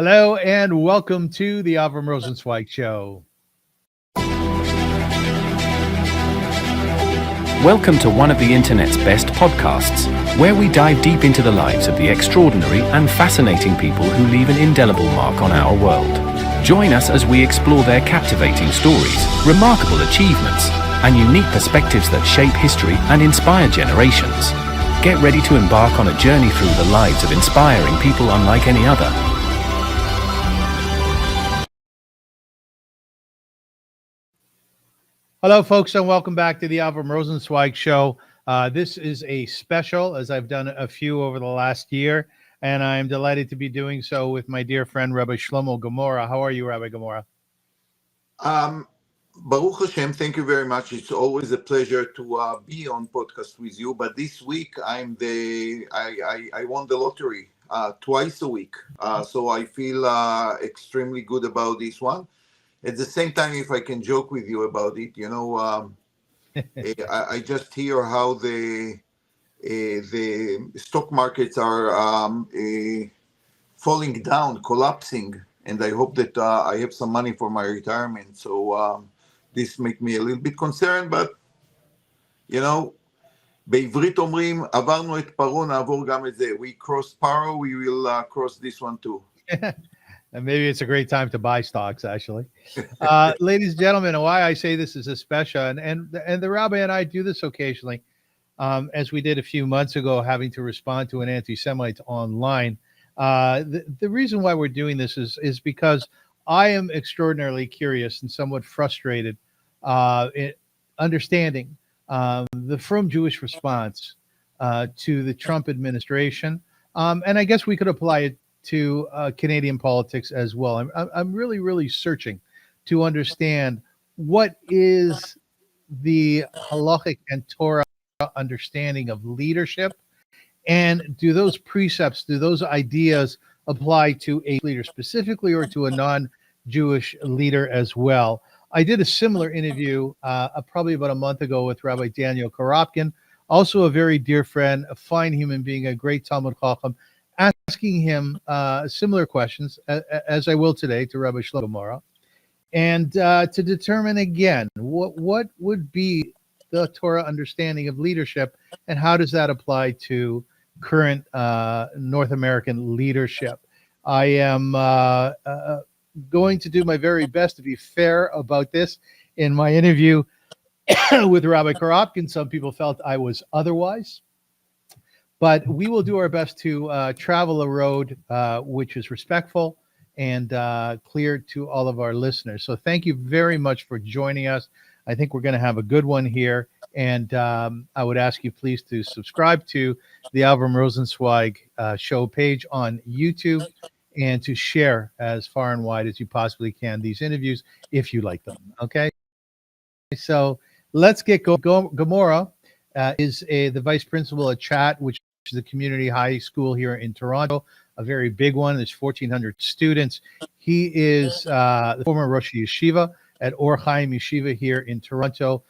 Hello and welcome to the Avrum Rosensweig Show. Welcome to one of the internet's best podcasts, where we dive deep into the lives of the extraordinary and fascinating people who leave an indelible mark on our world. Join us as we explore their captivating stories, remarkable achievements, and unique perspectives that shape history and inspire generations. Get ready to embark on a journey through the lives of inspiring people unlike any other. Hello, folks, and welcome back to the Avrum Rosensweig Show. This is a special, as I've done a few over the last year, and I'm delighted to be doing so with my dear friend, Rabbi Shlomo Gemara. How are you, Rabbi Gemara? Baruch Hashem, thank you very much. It's always a pleasure to be on podcast with you. But this week, I won the lottery twice a week, so I feel extremely good about this one. At the same time, if I can joke with you about it, I just hear how the stock markets are falling down, collapsing, and I hope that I have some money for my retirement. So this makes me a little bit concerned, but בעברית אומרים, עברנו את פרעה, נעבור גם את זה. We crossed Paro, we will cross this one too. And maybe it's a great time to buy stocks, actually. Ladies and gentlemen, why I say this is a special, and the rabbi and I do this occasionally, as we did a few months ago, having to respond to an anti-Semite online. The reason why we're doing this is because I am extraordinarily curious and somewhat frustrated in understanding the frum Jewish response to the Trump administration. And I guess we could apply it to Canadian politics as well. I'm really, really searching to understand what is the halachic and Torah understanding of leadership, and do those precepts, do those ideas apply to a leader specifically or to a non-Jewish leader as well? I did a similar interview probably about a month ago with Rabbi Daniel Koropkin, also a very dear friend, a fine human being, a great Talmud Chacham, asking him similar questions, as I will today, to Rabbi Shlomo Gemara, and to determine again what would be the Torah understanding of leadership, and how does that apply to current North American leadership. I am going to do my very best to be fair about this. In my interview with Rabbi Koropkin, some people felt I was otherwise. But we will do our best to travel a road which is respectful and clear to all of our listeners. So thank you very much for joining us. I think we're going to have a good one here. And I would ask you please to subscribe to the Avrum Rosensweig show page on YouTube, and to share as far and wide as you possibly can these interviews if you like them. Okay? So let's get going. Gemara is the vice principal at Chat, which is a community high school here in Toronto, a very big one. There's 1,400 students. He is the former Rosh Yeshiva at Or Chaim Yeshiva here in Toronto.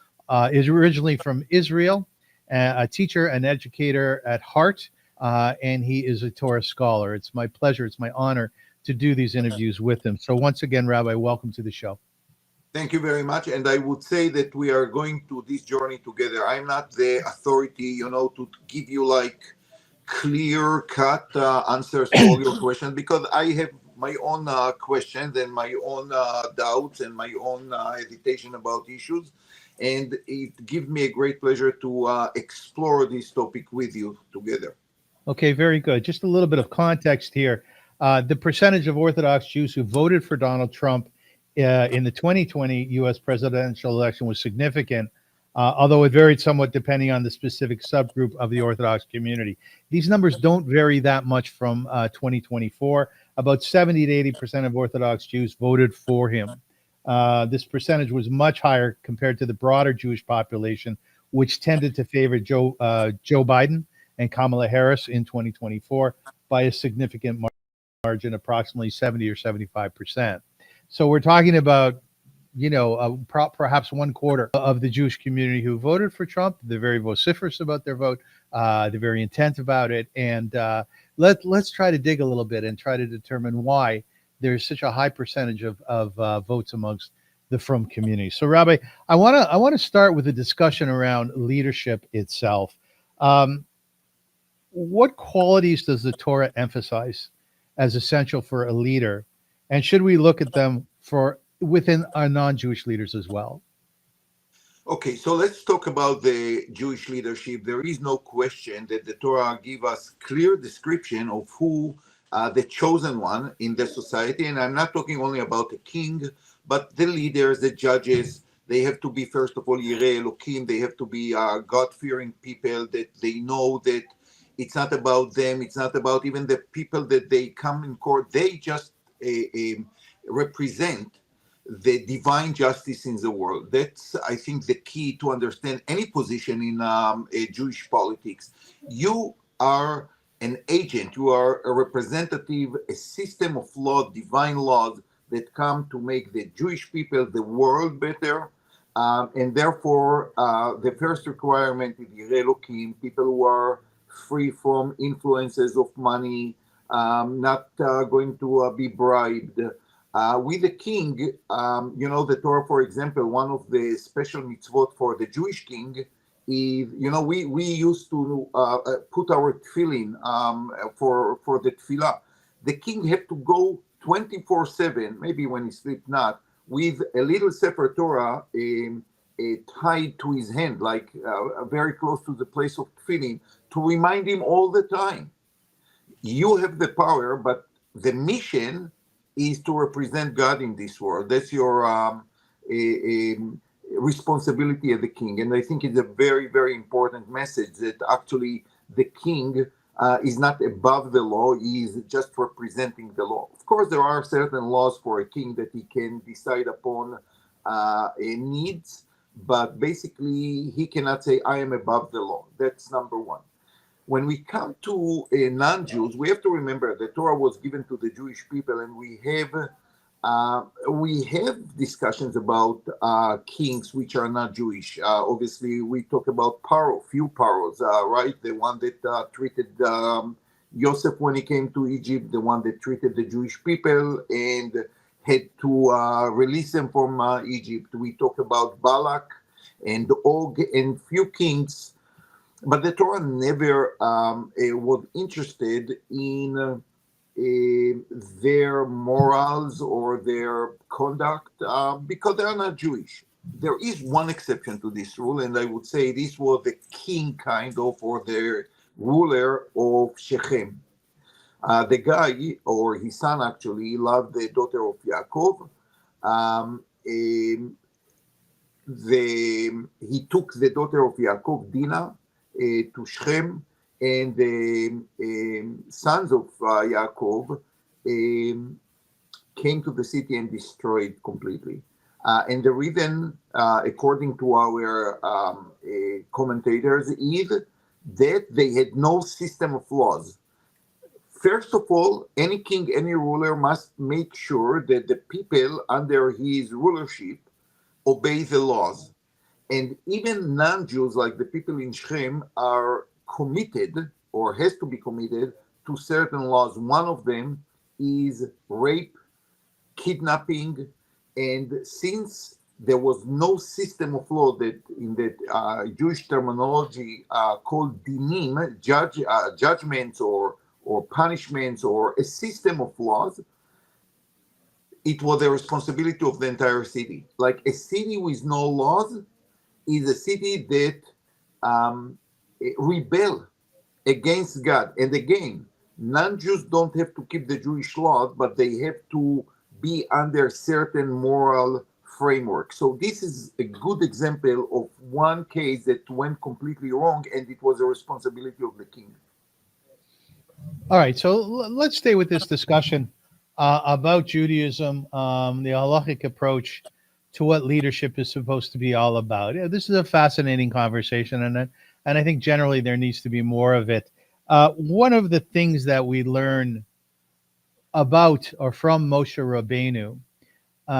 Is originally from Israel, a teacher, an educator at heart, and he is a Torah scholar. It's my pleasure, it's my honor to do these interviews with him. So once again, Rabbi, welcome to the show. Thank you very much. And I would say that we are going to this journey together. I'm not the authority, to give you like clear-cut answers to all your questions, because I have my own questions and my own doubts and my own hesitation about issues. And it gives me a great pleasure to explore this topic with you together. Okay, very good. Just a little bit of context here. The percentage of Orthodox Jews who voted for Donald Trump in the 2020 U.S. presidential election was significant, although it varied somewhat depending on the specific subgroup of the Orthodox community. These numbers don't vary that much from 2024. About 70 to 80% of Orthodox Jews voted for him. This percentage was much higher compared to the broader Jewish population, which tended to favor Joe Biden and Kamala Harris in 2024 by a significant margin, approximately 70 or 75%. So we're talking about, perhaps 1/4 of the Jewish community who voted for Trump. They're very vociferous about their vote. They're very intent about it. And let's try to dig a little bit and try to determine why there's such a high percentage of votes amongst the Frum community. So, Rabbi, I want to start with a discussion around leadership itself. What qualities does the Torah emphasize as essential for a leader, and should we look at them for within our non-Jewish leaders as well? Okay, so let's talk about the Jewish leadership. There is no question that the Torah gives us clear description of who the chosen one in the society. And I'm not talking only about the king, but the leaders, the judges. They have to be, first of all, Yirei Elokim. They have to be God-fearing people that they know that it's not about them. It's not about even the people that they come in court. They just represent the divine justice in the world. That's, I think, the key to understand any position in Jewish politics. You are an agent, you are a representative, a system of law, divine laws that come to make the Jewish people, the world better. And therefore, the first requirement is Yirei Elokim, people who are free from influences of money, not going to be bribed. With the king, the Torah, for example, one of the special mitzvot for the Jewish king is, we used to put our tefillin for the tefillah. The king had to go 24/7, maybe when he sleep not, with a little Sefer Torah tied to his hand, like very close to the place of tefillin, to remind him all the time. You have the power, but the mission is to represent God in this world. That's your responsibility as the king. And I think it's a very, very important message that actually the king is not above the law, he is just representing the law. Of course, there are certain laws for a king that he can decide upon needs, but basically he cannot say, I am above the law. That's number one. When we come to non-Jews, we have to remember the Torah was given to the Jewish people, and we have discussions about kings which are not Jewish. Obviously, we talk about Paro, few Paros, right? The one that treated Joseph when he came to Egypt, the one that treated the Jewish people and had to release them from Egypt. We talk about Balak and Og and few kings. But the Torah never was interested in their morals or their conduct because they are not Jewish. There is one exception to this rule, and I would say this was the king kind of, or the ruler of Shechem. The guy, or his son actually, loved the daughter of Yaakov. He took the daughter of Yaakov, Dinah, to Shechem, and the sons of Yaakov came to the city and destroyed completely. And the reason, according to our commentators, is that they had no system of laws. First of all, any king, any ruler must make sure that the people under his rulership obey the laws. And even non-Jews, like the people in Shechem, are committed, or has to be committed, to certain laws. One of them is rape, kidnapping, and since there was no system of law that, in that Jewish terminology, called dinim, judgments or punishments, or a system of laws, it was the responsibility of the entire city. Like a city with no laws is a city that rebel against God. And again, non-Jews don't have to keep the Jewish laws, but they have to be under certain moral framework. So this is a good example of one case that went completely wrong, and it was a responsibility of the king. All right, so let's stay with this discussion about Judaism, the halachic approach to what leadership is supposed to be all about. Yeah, this is a fascinating conversation, and I think generally there needs to be more of it. One of the things that we learn about or from Moshe Rabbeinu,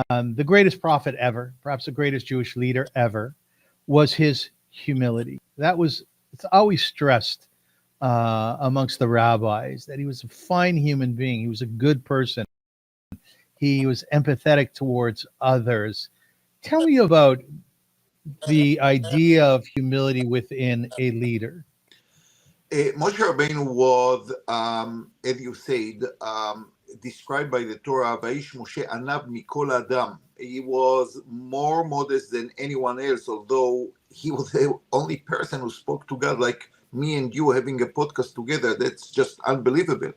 the greatest prophet ever, perhaps the greatest Jewish leader ever, was his humility. It's always stressed amongst the rabbis that he was a fine human being. He was a good person. He was empathetic towards others. Tell me about the idea of humility within a leader. Moshe Rabbeinu was, as you said, described by the Torah, Vaish Moshe Anav Mikol Adam. He was more modest than anyone else, although he was the only person who spoke to God, like me and you having a podcast together. That's just unbelievable,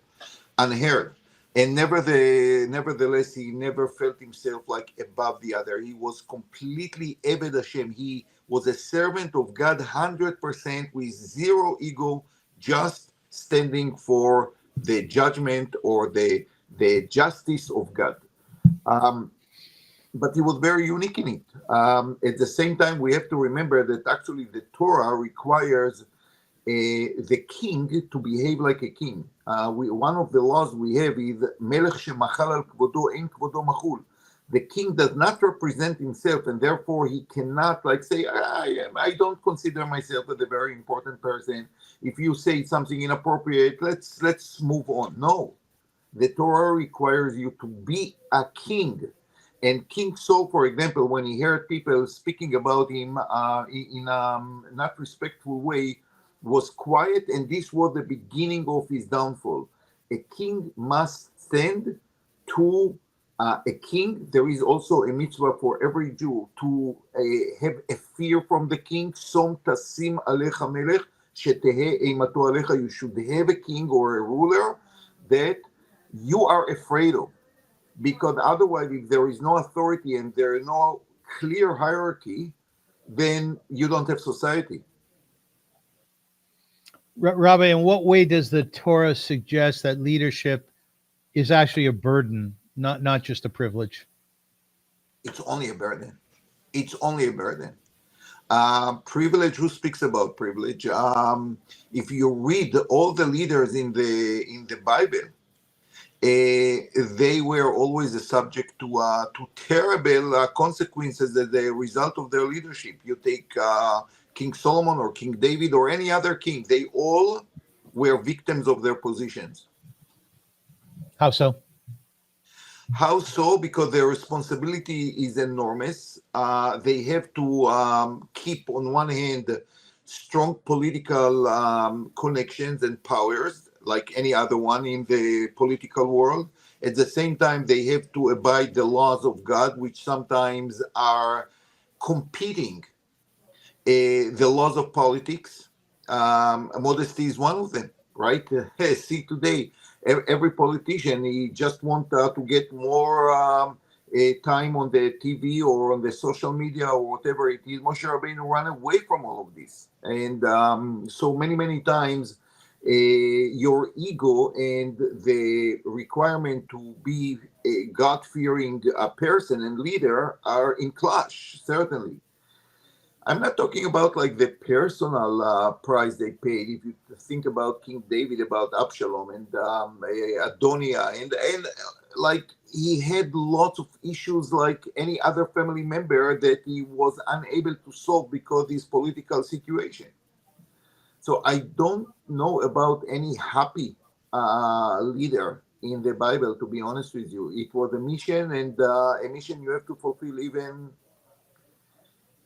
unheard. And nevertheless, he never felt himself like above the other. He was completely Eved Hashem. He was a servant of God 100% with zero ego, just standing for the judgment or the justice of God. But he was very unique in it. At the same time, we have to remember that actually the Torah requires the king to behave like a king. One of the laws we have is Melech shemachal al kvodo ein kvodo machul. The king does not represent himself, and therefore he cannot say, I don't consider myself as a very important person. If you say something inappropriate, let's move on. No, the Torah requires you to be a king. And King Saul, for example, when he heard people speaking about him in a not respectful way, was quiet, and this was the beginning of his downfall. A king must stand to a king. There is also a mitzvah for every Jew to have a fear from the king. Som tasim alecha melech shetehe eimato alecha. You should have a king or a ruler that you are afraid of, because otherwise, if there is no authority and there is no clear hierarchy, then you don't have society. Rabbi, in what way does the Torah suggest that leadership is actually a burden, not just a privilege? It's only a burden. It's only a burden. Privilege, who speaks about privilege? If you read all the leaders in the Bible, they were always a subject to terrible consequences as a result of their leadership. You take King Solomon or King David or any other king, they all were victims of their positions. How so? How so? Because their responsibility is enormous. They have to keep, on one hand, strong political connections and powers, like any other one in the political world. At the same time, they have to abide the laws of God, which sometimes are competing the laws of politics. Modesty is one of them, right? See today, every politician, he just wants to get more time on the TV or on the social media or whatever it is. Moshe Rabbeinu ran away from all of this. And so many times, your ego and the requirement to be a God-fearing person and leader are in clash, certainly. I'm not talking about the personal price they paid. If you think about King David, about Absalom and Adoniah, and he had lots of issues like any other family member that he was unable to solve because of his political situation. So I don't know about any happy leader in the Bible, to be honest with you. It was a mission, and a mission you have to fulfill even.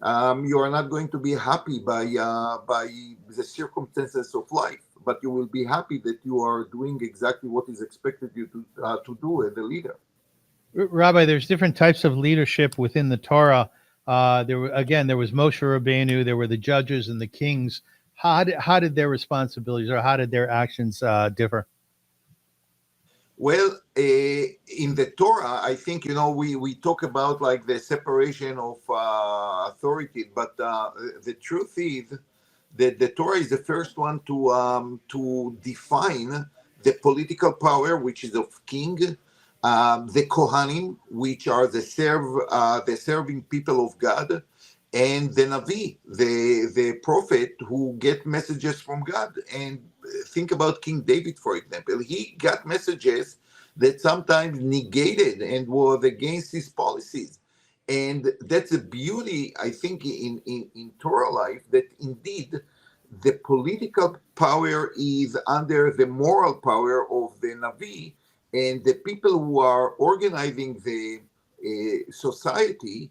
You are not going to be happy by the circumstances of life, but you will be happy that you are doing exactly what is expected you to do as a leader. Rabbi, there's different types of leadership within the Torah. There was Moshe Rabbeinu, there were the judges and the kings. How did their responsibilities or how did their actions differ? Well, in the Torah, I think, we talk about the separation of authority, but the truth is that the Torah is the first one to define the political power, which is of king, the Kohanim, which are the serving people of God, and the Navi, the prophet who get messages from God. And think about King David, for example. He got messages that sometimes negated and was against his policies. And that's a beauty, I think, in Torah life, that indeed the political power is under the moral power of the Navi, and the people who are organizing the society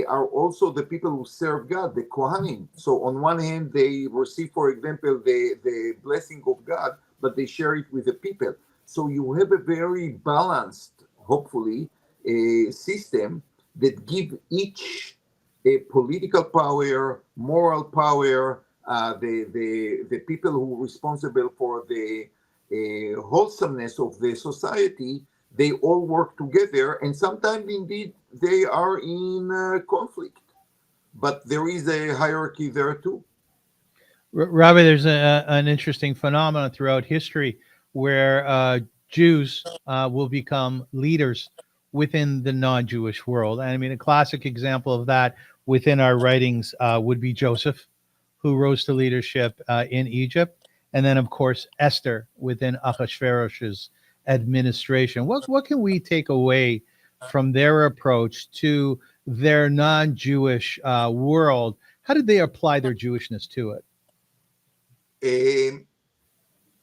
are also the people who serve God, the Kohanim. So on one hand, they receive, for example, the blessing of God, but they share it with the people. So you have a very balanced, hopefully, system that give each a political power, moral power, the people who are responsible for the wholesomeness of the society. They all work together, and sometimes indeed they are in conflict. But there is a hierarchy there too. Rabbi, there's an interesting phenomenon throughout history where Jews will become leaders within the non-Jewish world. And I mean, a classic example of that within our writings would be Joseph, who rose to leadership in Egypt. And then, of course, Esther within Ahasuerus's administration. What can we take away from their approach to their non-Jewish world? How did they apply their Jewishness to it?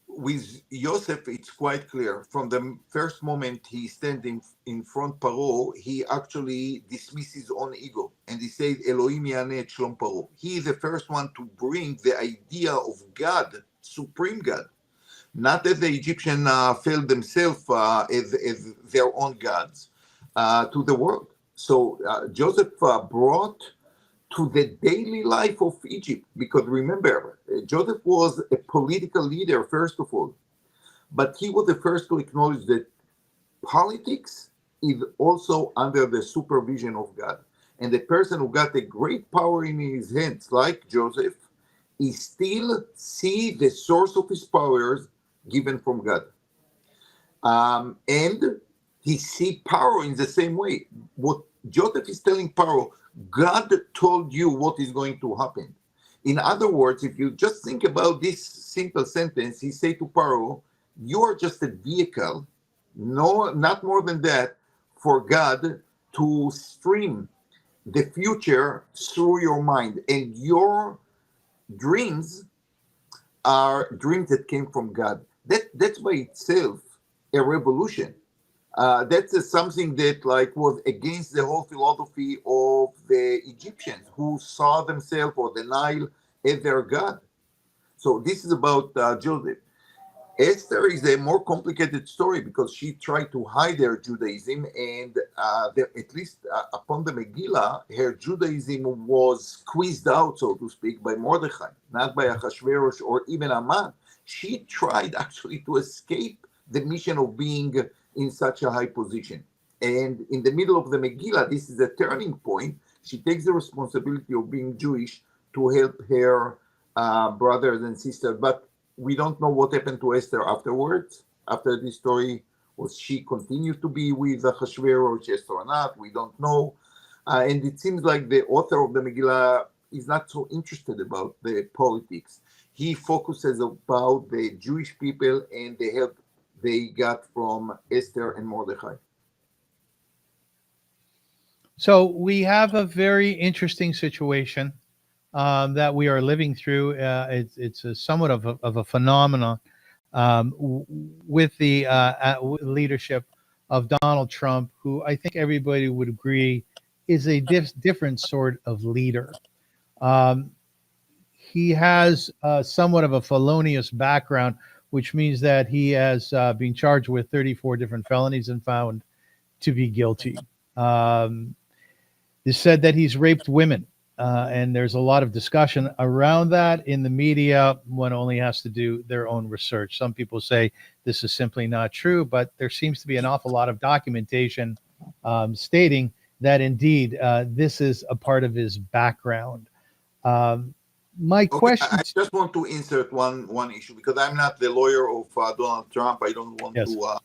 With Joseph, it's quite clear. From the first moment he stands in front Paro, he actually dismisses his own ego. And he says, Elohim yaneh et shlom Paro. He is the first one to bring the idea of God, supreme God. Not that the Egyptians failed themselves as their own gods, to the world. So Joseph brought to the daily life of Egypt, because remember, Joseph was a political leader, first of all, but he was the first to acknowledge that politics is also under the supervision of God. And the person who got a great power in his hands, like Joseph, he still see the source of his powers given from God. And he see power in the same way. What Joseph is telling Paro, God told you what is going to happen. In other words, if you just think about this simple sentence, he say to Paro, you are just a vehicle, no, not more than that, for God to stream the future through your mind. And your dreams are dreams that came from God. That's by itself a revolution. That's something that was against the whole philosophy of the Egyptians, who saw themselves or the Nile as their god. So this is about Joseph. Esther is a more complicated story because she tried to hide her Judaism, and at least upon the Megillah, her Judaism was squeezed out, so to speak, by Mordechai, not by Ahasuerus or even Haman. She tried actually to escape the mission of being in such a high position. And in the middle of the Megillah, this is a turning point. She takes the responsibility of being Jewish to help her brothers and sisters. But we don't know what happened to Esther afterwards. After this story, was she continued to be with Ahasuerus, yes or not? We don't know. And it seems like the author of the Megillah is not so interested about the politics. He focuses about the Jewish people and the help they got from Esther and Mordechai. So we have a very interesting situation that we are living through. It's a somewhat of a phenomenon with the leadership of Donald Trump, who I think everybody would agree is a different sort of leader. He has somewhat of a felonious background, which means that he has been charged with 34 different felonies and found to be guilty. It's said that he's raped women, and there's a lot of discussion around that in the media. One only has to do their own research. Some people say this is simply not true, but there seems to be an awful lot of documentation stating that indeed this is a part of his background. My question. I just want to insert one issue, because I'm not the lawyer of Donald Trump. I don't want to.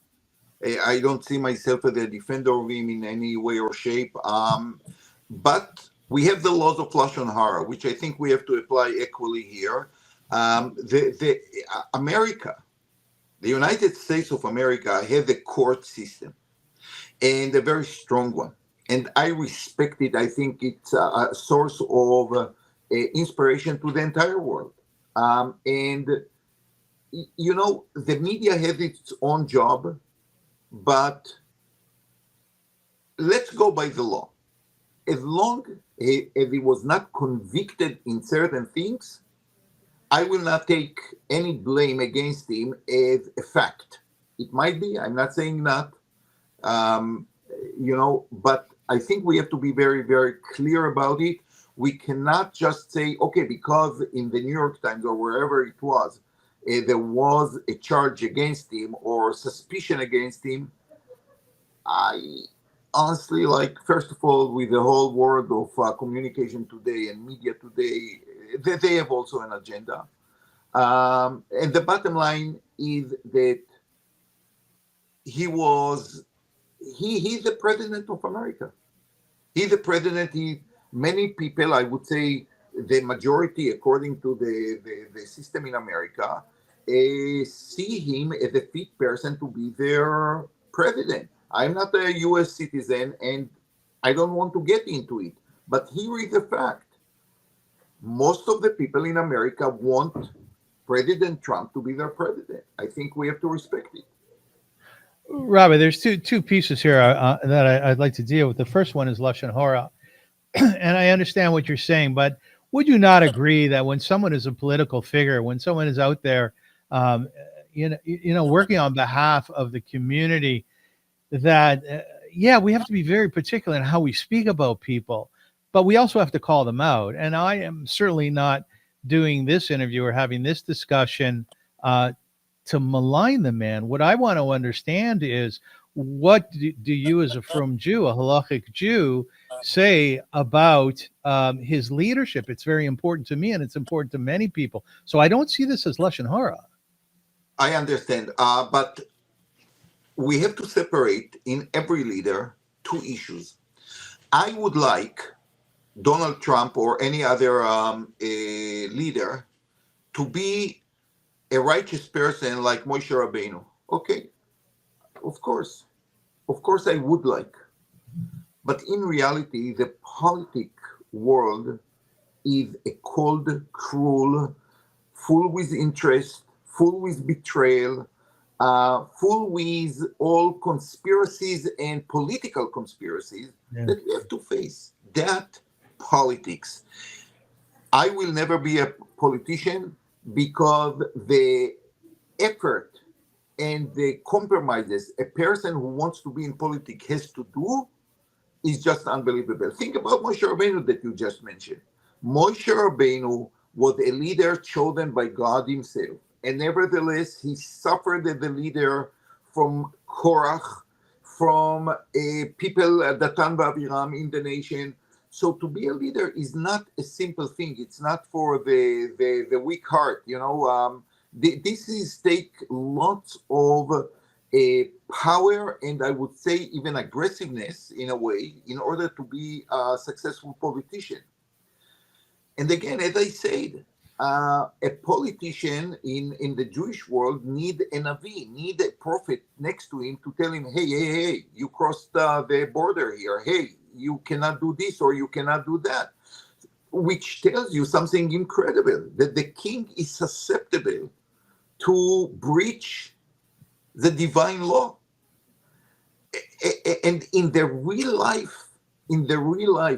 I don't see myself as a defender of him in any way or shape. But we have the laws of Lashon Hara, which I think we have to apply equally here. America, the United States of America, has a court system, and a very strong one. And I respect it. I think it's a source of inspiration to the entire world. And, you know, the media has its own job. but let's go by the law. As long as he was not convicted in certain things, I will not take any blame against him as a fact. It might be, I'm not saying not, but I think we have to be very, very clear about it. We cannot just say, okay, because in the New York Times or wherever it was, there was a charge against him or suspicion against him. I honestly, first of all, with the whole world of communication today and media today, they have also an agenda. And the bottom line is that he's the president of America. He's the president. Many people, I would say the majority, according to the system in America, see him as a fit person to be their president. I'm not a U.S. citizen, and I don't want to get into it. But here is the fact. Most of the people in America want President Trump to be their president. I think we have to respect it. Rabbi, there's two pieces here that I'd like to deal with. The first one is Lashon Hara. And I understand what you're saying, but would you not agree that when someone is a political figure, when someone is out there, working on behalf of the community, that we have to be very particular in how we speak about people, but we also have to call them out. And I am certainly not doing this interview or having this discussion to malign the man. What I want to understand is, what do you as a frum Jew, a halachic Jew, say about his leadership? It's very important to me, and it's important to many people. So I don't see this as Lashon Hara. I understand, but we have to separate in every leader two issues. I would like Donald Trump or any other leader to be a righteous person like Moshe Rabbeinu. Okay, of course I would like. But in reality, the politic world is a cold, cruel, full with interest, full with betrayal, full with all conspiracies and political conspiracies that we have to face. That politics. I will never be a politician because the effort and the compromises a person who wants to be in politics has to do is just unbelievable. Think about Moshe Rabbeinu that you just mentioned. Moshe Rabbeinu was a leader chosen by God himself. And nevertheless, he suffered as a leader from Korach, from people, Datan v'Aviram in the nation. So to be a leader is not a simple thing. It's not for the weak heart. This is take lots of power, and I would say even aggressiveness in a way, in order to be a successful politician. And again, as I said, a politician in the Jewish world need a Navi, need a prophet next to him to tell him, hey, you crossed the border here. Hey, you cannot do this or you cannot do that. Which tells you something incredible, that the king is susceptible to breach the divine law. And in the real life,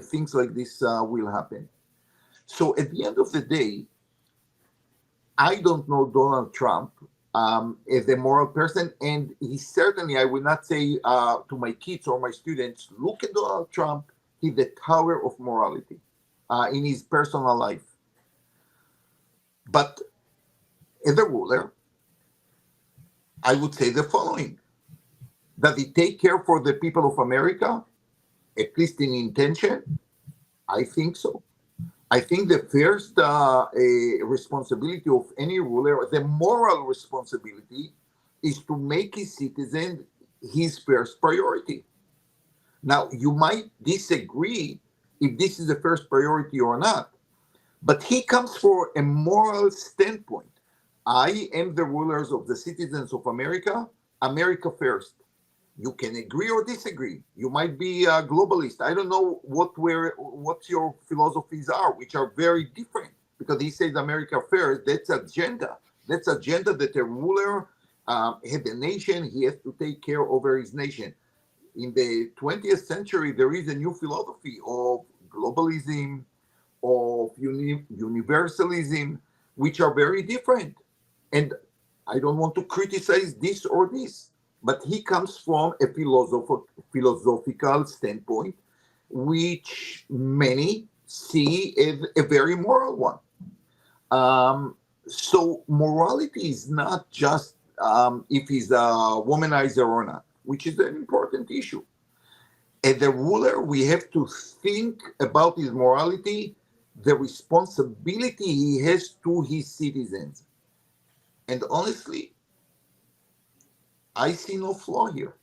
things like this will happen. So at the end of the day, I don't know Donald Trump as a moral person, and he certainly, I will not say to my kids or my students, look at Donald Trump, he's the tower of morality in his personal life. But as a ruler, I would say the following. Does he take care for the people of America, at least in intention? I think so. I think the first responsibility of any ruler, the moral responsibility, is to make his citizen his first priority. Now, you might disagree if this is the first priority or not, but he comes from a moral standpoint. I am the rulers of the citizens of America, America first. You can agree or disagree. You might be a globalist. I don't know what your philosophies are, which are very different, because he says America first. That's agenda. That's agenda that a ruler had a nation, he has to take care over his nation. In the 20th century, there is a new philosophy of globalism, of universalism, which are very different. And I don't want to criticize this or this, but he comes from a philosophical standpoint, which many see as a very moral one. So morality is not just if he's a womanizer or not, which is an important issue. As a ruler, we have to think about his morality, the responsibility he has to his citizens. And honestly, I see no flaw here.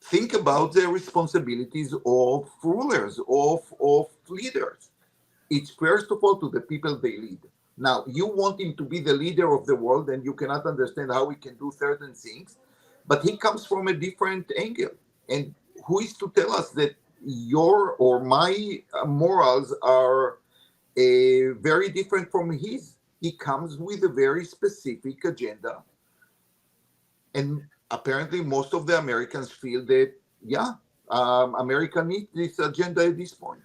Think about the responsibilities of rulers, of leaders. It's first of all to the people they lead. Now, you want him to be the leader of the world, and you cannot understand how he can do certain things, but he comes from a different angle. And who is to tell us that your or my morals are very different from his? He comes with a very specific agenda. And apparently most of the Americans feel that, America needs this agenda at this point.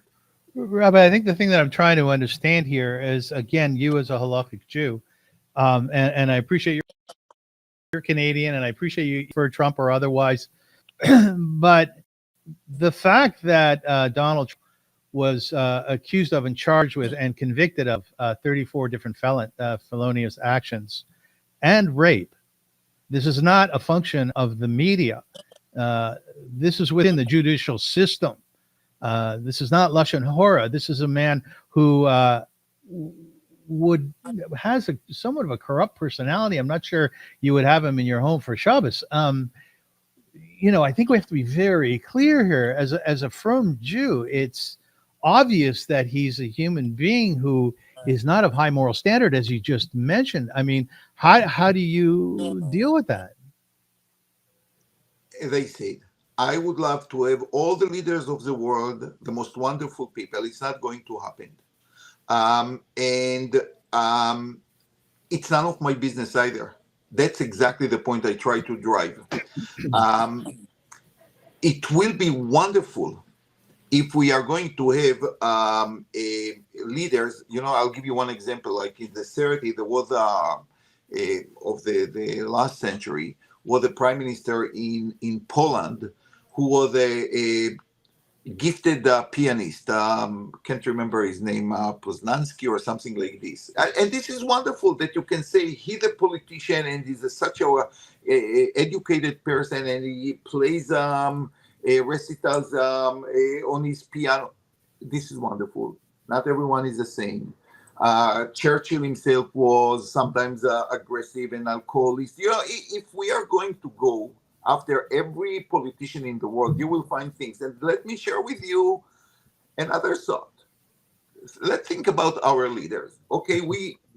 Rabbi, I think the thing that I'm trying to understand here is, again, you as a halakhic Jew, and I appreciate you're Canadian, and I appreciate you for Trump or otherwise, but the fact that Donald Trump was accused of and charged with and convicted of 34 different felonious actions and rape, this is not a function of the media. This is within the judicial system. This is not Lashon Hora. This is a man who has somewhat of a corrupt personality. I'm not sure you would have him in your home for Shabbos. I think we have to be very clear here. As a frum Jew, it's obvious that he's a human being who is not of high moral standard, as you just mentioned. I mean, how do you deal with that? As I said, I would love to have all the leaders of the world, the most wonderful people. It's not going to happen. It's none of my business either. That's exactly the point I try to drive. It will be wonderful if we are going to have leaders. I'll give you one example. Like in the 30s, there was of the last century, was a prime minister in Poland who was a gifted pianist. Can't remember his name, Poznansky or something like this. And this is wonderful that you can say he's a politician and he's such a educated person, and he plays recitals on his piano. This is wonderful. Not everyone is the same. Churchill himself was sometimes aggressive and alcoholist. If we are going to go after every politician in the world, you will find things. And let me share with you another thought. Let's think about our leaders. Okay,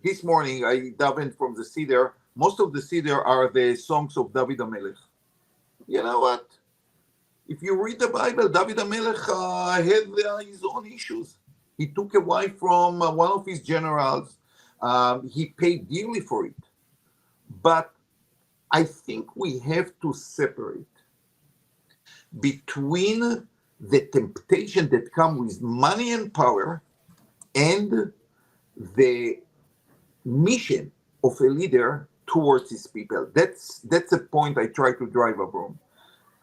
this morning I davened from the Seder. Most of the Seder are the songs of David HaMelech. You know what? If you read the Bible, David HaMelech had his own issues. He took a wife from one of his generals. He paid dearly for it. But I think we have to separate between the temptation that comes with money and power and the mission of a leader towards his people. That's a point I try to drive Avrum.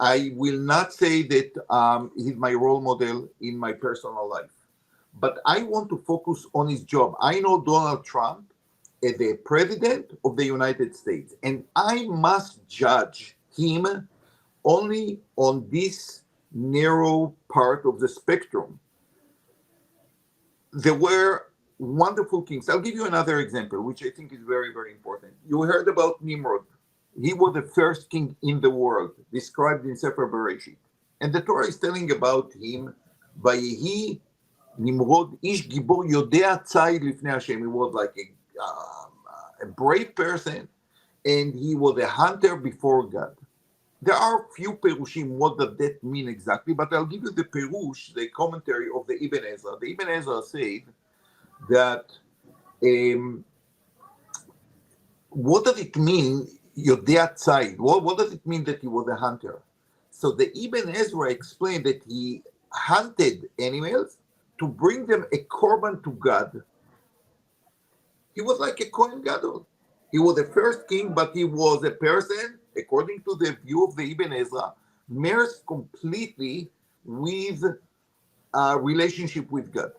I will not say that he's my role model in my personal life, but I want to focus on his job. I know Donald Trump as the president of the United States, and I must judge him only on this narrow part of the spectrum. There were wonderful kings. I'll give you another example, which I think is very, very important. You heard about Nimrod. He was the first king in the world, described in Sefer Bereshit. And the Torah is telling about him, Vayehi Nimrod ish gibor yodea tzayid lifnei Hashem. He was like a brave person, and he was a hunter before God. There are few perushim, what does that mean exactly, but I'll give you the perush, the commentary of the Ibn Ezra. The Ibn Ezra said that what does it mean, Yodea Tzayid? What does it mean that he was a hunter? So the Ibn Ezra explained that he hunted animals to bring them a korban to God. He was like a Kohen Gadol. He was the first king, but he was a person, according to the view of the Ibn Ezra, merged completely with a relationship with God.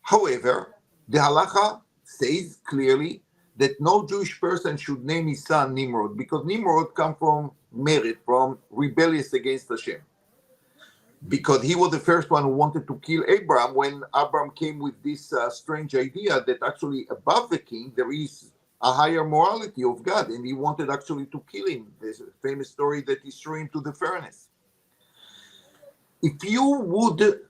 However, the halacha says clearly that no Jewish person should name his son Nimrod, because Nimrod comes from merit, from rebellious against Hashem. Because he was the first one who wanted to kill Abraham when Abraham came with this strange idea that actually above the king there is a higher morality of God, and he wanted actually to kill him. There's a famous story that he threw him to the furnace. If you would,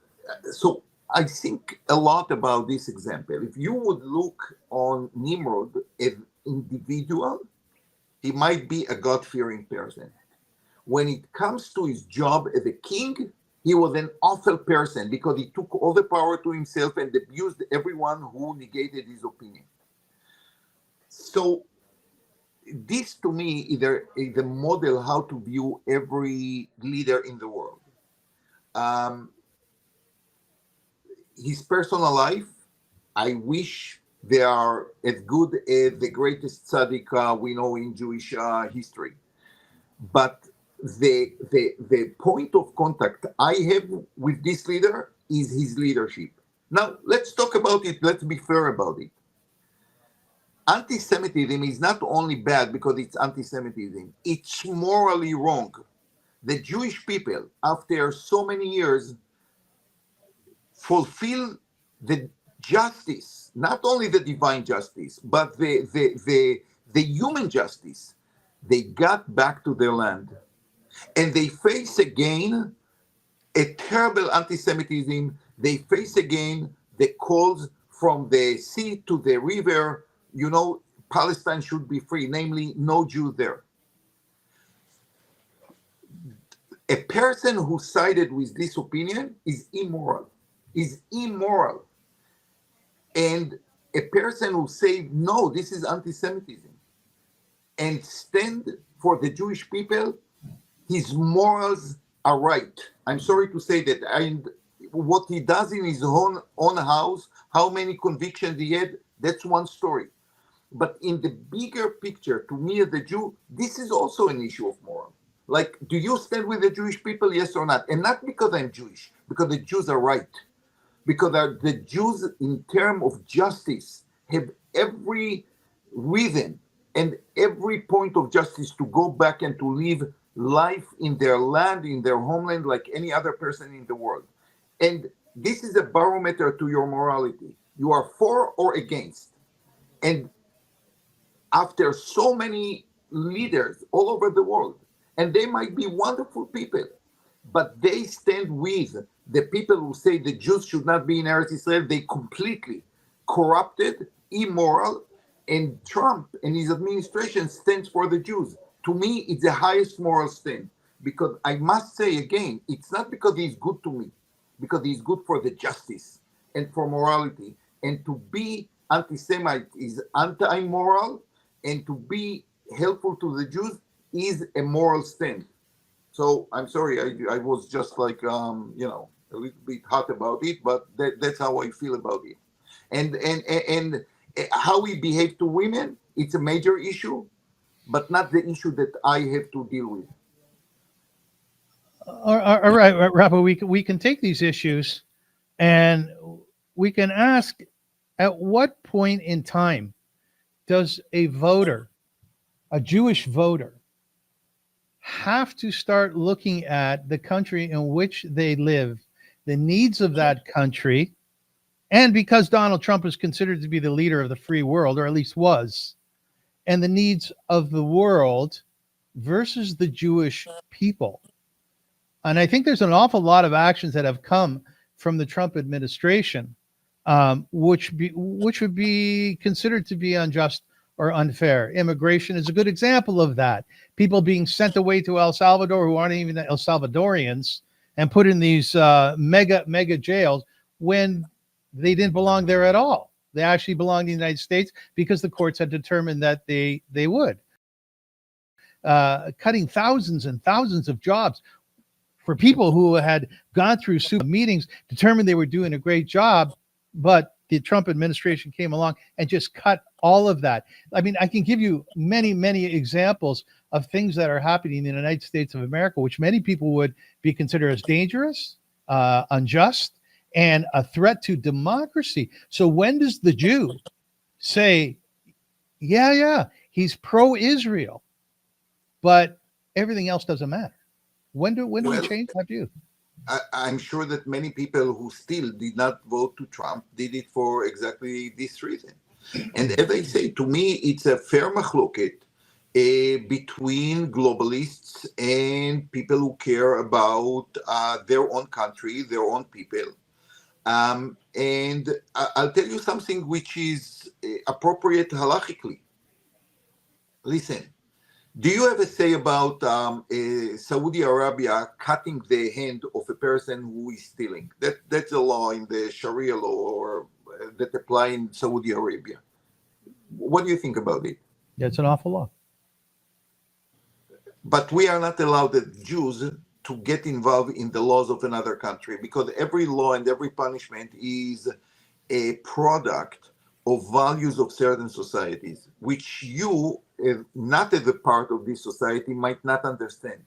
so I think a lot about this example. If you would look on Nimrod as individual, he might be a God-fearing person. When it comes to his job as a king, he was an awful person because he took all the power to himself and abused everyone who negated his opinion. So this to me is a model how to view every leader in the world. His personal life, I wish they are as good as the greatest tzaddik we know in Jewish history. But the point of contact I have with this leader is his leadership. Now, let's talk about it. Let's be fair about it. Anti-Semitism is not only bad because it's anti-Semitism, it's morally wrong. The Jewish people, after so many years, fulfill the justice, not only the divine justice, but the human justice. They got back to their land. And they face again a terrible anti-Semitism. They face again the calls from the sea to the river, Palestine should be free, namely no Jews there. A person who sided with this opinion is immoral. And a person who said, no, this is anti-Semitism, and stand for the Jewish people, his morals are right. I'm sorry to say that. And what he does in his own house, how many convictions he had, that's one story. But in the bigger picture, to me as a Jew, this is also an issue of moral. Like, do you stand with the Jewish people, yes or not? And not because I'm Jewish, because the Jews are right. Because the Jews, in terms of justice, have every reason and every point of justice to go back and to live life in their land, in their homeland, like any other person in the world. And this is a barometer to your morality. You are for or against. And after so many leaders all over the world, and they might be wonderful people, but they stand with the people who say the Jews should not be in Eretz Israel. They completely corrupted, immoral, and Trump and his administration stands for the Jews. To me, it's the highest moral stand, because I must say again, it's not because he's good to me, because he's good for the justice and for morality. And to be anti-Semite is anti-moral, and to be helpful to the Jews is a moral stand. So I'm sorry, I was just like, a little bit hot about it, but that's how I feel about it. And how we behave to women, it's a major issue, but not the issue that I have to deal with. All right, Rabbi, we can take these issues and we can ask, at what point in time does a voter, a Jewish voter, have to start looking at the country in which they live, the needs of that country, and because Donald Trump is considered to be the leader of the free world, or at least was, and the needs of the world versus the Jewish people. And I think there's an awful lot of actions that have come from the Trump administration, which would be considered to be unjust or unfair. Immigration is a good example of that. People being sent away to El Salvador who aren't even El Salvadorians and put in these mega jails when they didn't belong there at all. They actually belong to the United States because the courts had determined that they would. Cutting thousands and thousands of jobs for people who had gone through meetings, determined they were doing a great job, but the Trump administration came along and just cut all of that. I mean, I can give you many, many examples of things that are happening in the United States of America, which many people would be considered as dangerous, unjust, and a threat to democracy. So when does the Jew say, yeah, he's pro-Israel, but everything else doesn't matter? When do we change that view? I'm sure that many people who still did not vote to Trump did it for exactly this reason. And as I say, to me, it's a fair machloket between globalists and people who care about their own country, their own people. And I'll tell you something which is appropriate halachically. Listen. Do you have a say about Saudi Arabia cutting the hand of a person who is stealing? That's a law in the Sharia law or that apply in Saudi Arabia. What do you think about it? Yeah, it's an awful law. But we are not allowed as Jews to get involved in the laws of another country because every law and every punishment is a product of values of certain societies, which you, not as a part of this society, might not understand.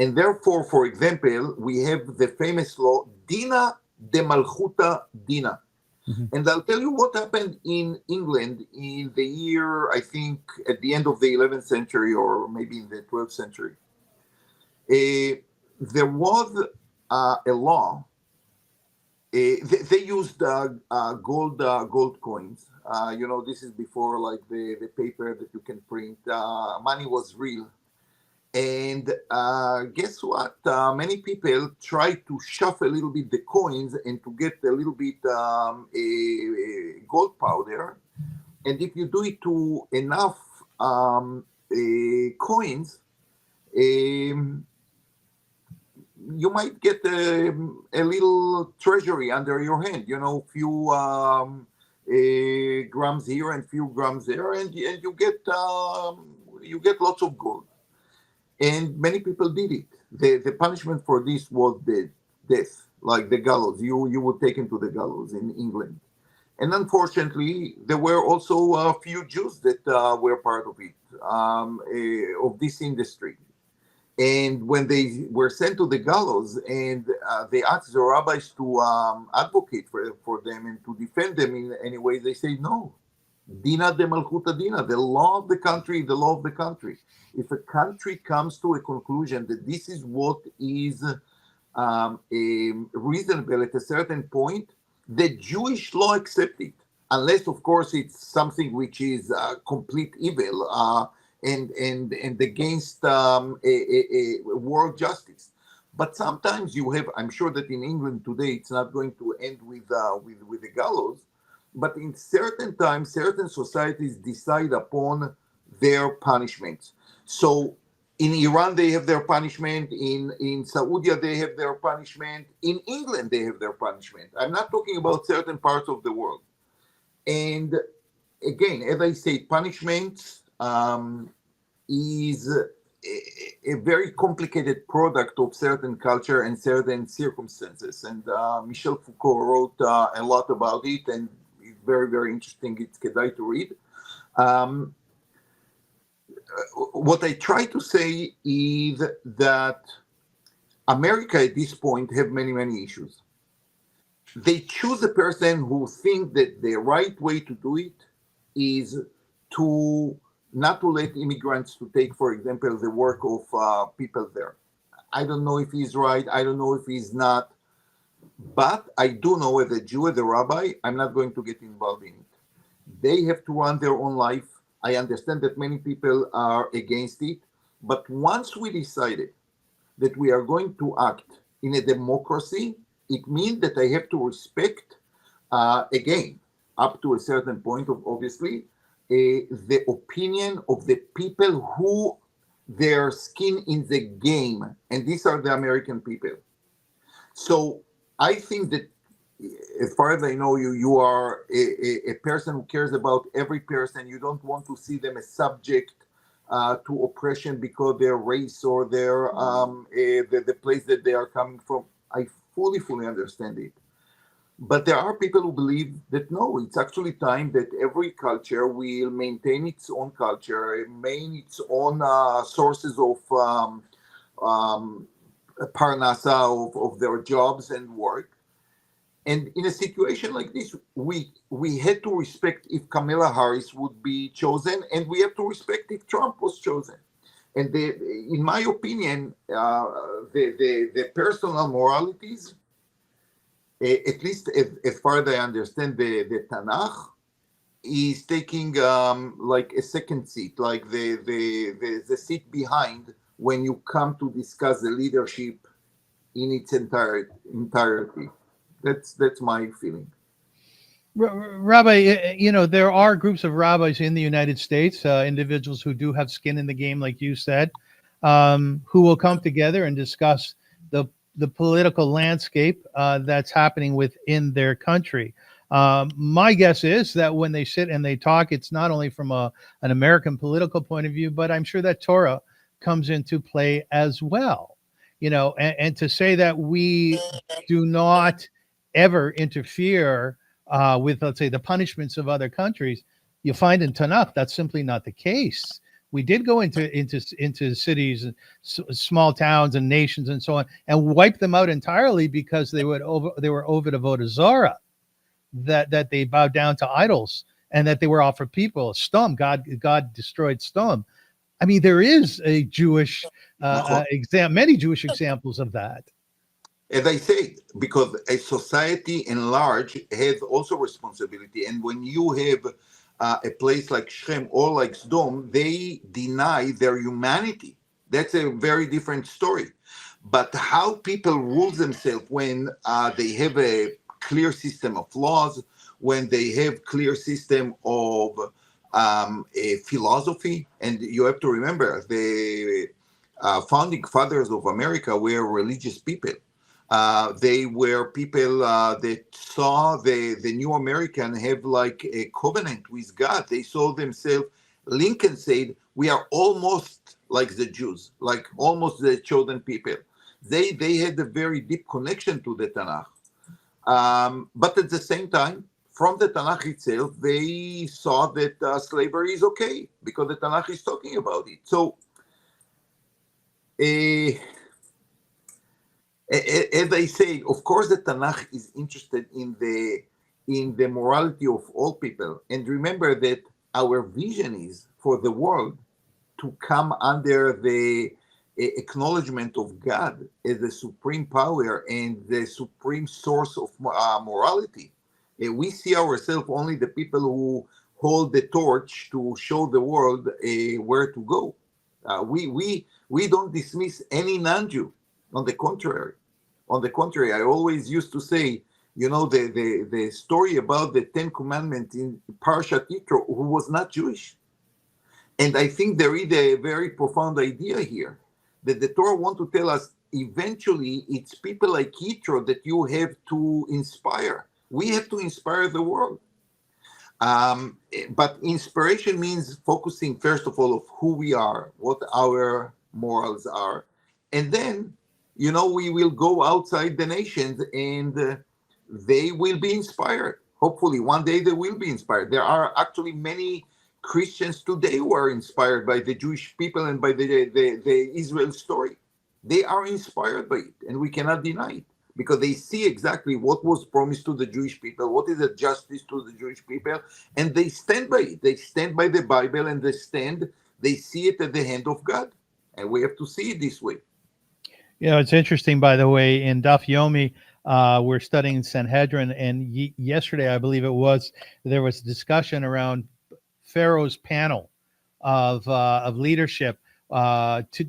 And therefore, for example, we have the famous law, Dina de Malchuta Dina. Mm-hmm. And I'll tell you what happened in England in the year, I think, at the end of the 11th century or maybe in the 12th century. There was a law. They used gold coins. This is before like the paper that you can print. Money was real. And guess what? Many people try to shove a little bit the coins and to get a little bit gold powder. And if you do it to enough coins, you might get a little treasury under your hand, few grams here and few grams there, and you get lots of gold. And many people did it. The punishment for this was death, like the gallows. You were taken to the gallows in England. And unfortunately, there were also a few Jews that were part of it, of this industry. And when they were sent to the gallows and they asked the rabbis to advocate for them and to defend them in any way, they say, no, Dina de Malchuta Dina, the law of the country, the law of the country. If a country comes to a conclusion that this is what is reasonable at a certain point, the Jewish law accepts it, unless, of course, it's something which is complete evil, and against world justice. But sometimes you have, I'm sure that in England today, it's not going to end with the gallows, but in certain times, certain societies decide upon their punishments. So in Iran, they have their punishment. In Saudi, they have their punishment. In England, they have their punishment. I'm not talking about certain parts of the world. And again, as I say, punishments is a very complicated product of certain culture and certain circumstances. And Michel Foucault wrote a lot about it, and it's very, very interesting. It's kedai to read. What I try to say is that America at this point have many, many issues. They choose a person who think that the right way to do it is to not to let immigrants to take, for example, the work of people there. I don't know if he's right. I don't know if he's not. But I do know as a Jew, as a rabbi, I'm not going to get involved in it. They have to run their own life. I understand that many people are against it. But once we decided that we are going to act in a democracy, it means that I have to respect, again, up to a certain point of obviously, the opinion of the people who their skin in the game, and these are the American people. So I think that as far as I know, you are a person who cares about every person. You don't want to see them as subject to oppression because their race or their the place that they are coming from. I fully understand it. But there are people who believe that no, it's actually time that every culture will maintain its own culture, maintain its own sources of parnasa, of their jobs and work. And in a situation like this, we had to respect if Kamala Harris would be chosen, and we have to respect if Trump was chosen. And in my opinion, the personal moralities, at least as far as I understand the Tanakh, is taking like a second seat, like the seat behind when you come to discuss the leadership in its entirety. That's my feeling. Rabbi, there are groups of rabbis in the United States, individuals who do have skin in the game, like you said, who will come together and discuss the political landscape that's happening within their country. My guess is that when they sit and they talk, it's not only from an American political point of view, but I'm sure that Torah comes into play as well. And to say that we do not ever interfere with, let's say, the punishments of other countries, you find in Tanakh that's simply not the case. We did go into cities, small towns, and nations, and so on, and wipe them out entirely because they were over to Avodah Zarah, that they bowed down to idols, and that they were offered people. Stom, God destroyed Stom. I mean, there is a Jewish many Jewish examples of that. As I say, because a society in large has also responsibility, and when you have a place like Shem or like Sdom, they deny their humanity. That's a very different story. But how people rule themselves when they have a clear system of laws, when they have clear system of a philosophy, and you have to remember the founding fathers of America were religious people. They were people that saw the new American have like a covenant with God. They saw themselves, Lincoln said, we are almost like the Jews, like almost the chosen people. They had a very deep connection to the Tanakh. But at the same time, from the Tanakh itself, they saw that slavery is okay because the Tanakh is talking about it. So, as I say, of course, the Tanakh is interested in the morality of all people. And remember that our vision is for the world to come under the acknowledgement of God as the supreme power and the supreme source of morality. We see ourselves only the people who hold the torch to show the world where to go. We don't dismiss any non-Jew. On the contrary, I always used to say, the story about the 10 Commandments in PARSHAT Yitro, who was not Jewish. And I think there is a very profound idea here that the Torah wants to tell us eventually it's people like Yitro that you have to inspire. We have to inspire the world. But inspiration means focusing, first of all, of who we are, what our morals are. And then, we will go outside the nations and they will be inspired. Hopefully, one day they will be inspired. There are actually many Christians today who are inspired by the Jewish people and by the Israel story. They are inspired by it, and we cannot deny it because they see exactly what was promised to the Jewish people, what is the justice to the Jewish people, and they stand by it. They stand by the Bible and they see it at the hand of God, and we have to see it this way. It's interesting, by the way, in Daf Yomi, we're studying Sanhedrin, and yesterday, I believe it was, there was a discussion around Pharaoh's panel of leadership to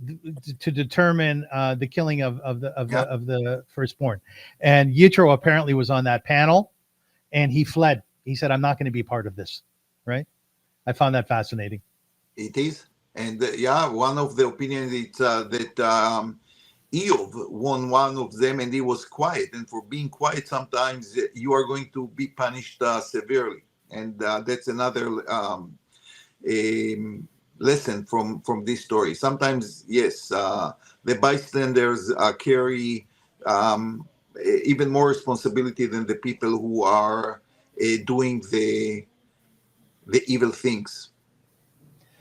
determine the killing of the firstborn, and Yitro apparently was on that panel, and he fled. He said, "I'm not going to be part of this." Right? I found that fascinating. It is, and one of the opinions is that Eov won one of them, and he was quiet. And for being quiet, sometimes you are going to be punished severely. And that's another lesson from this story. Sometimes, yes, the bystanders carry even more responsibility than the people who are doing the evil things.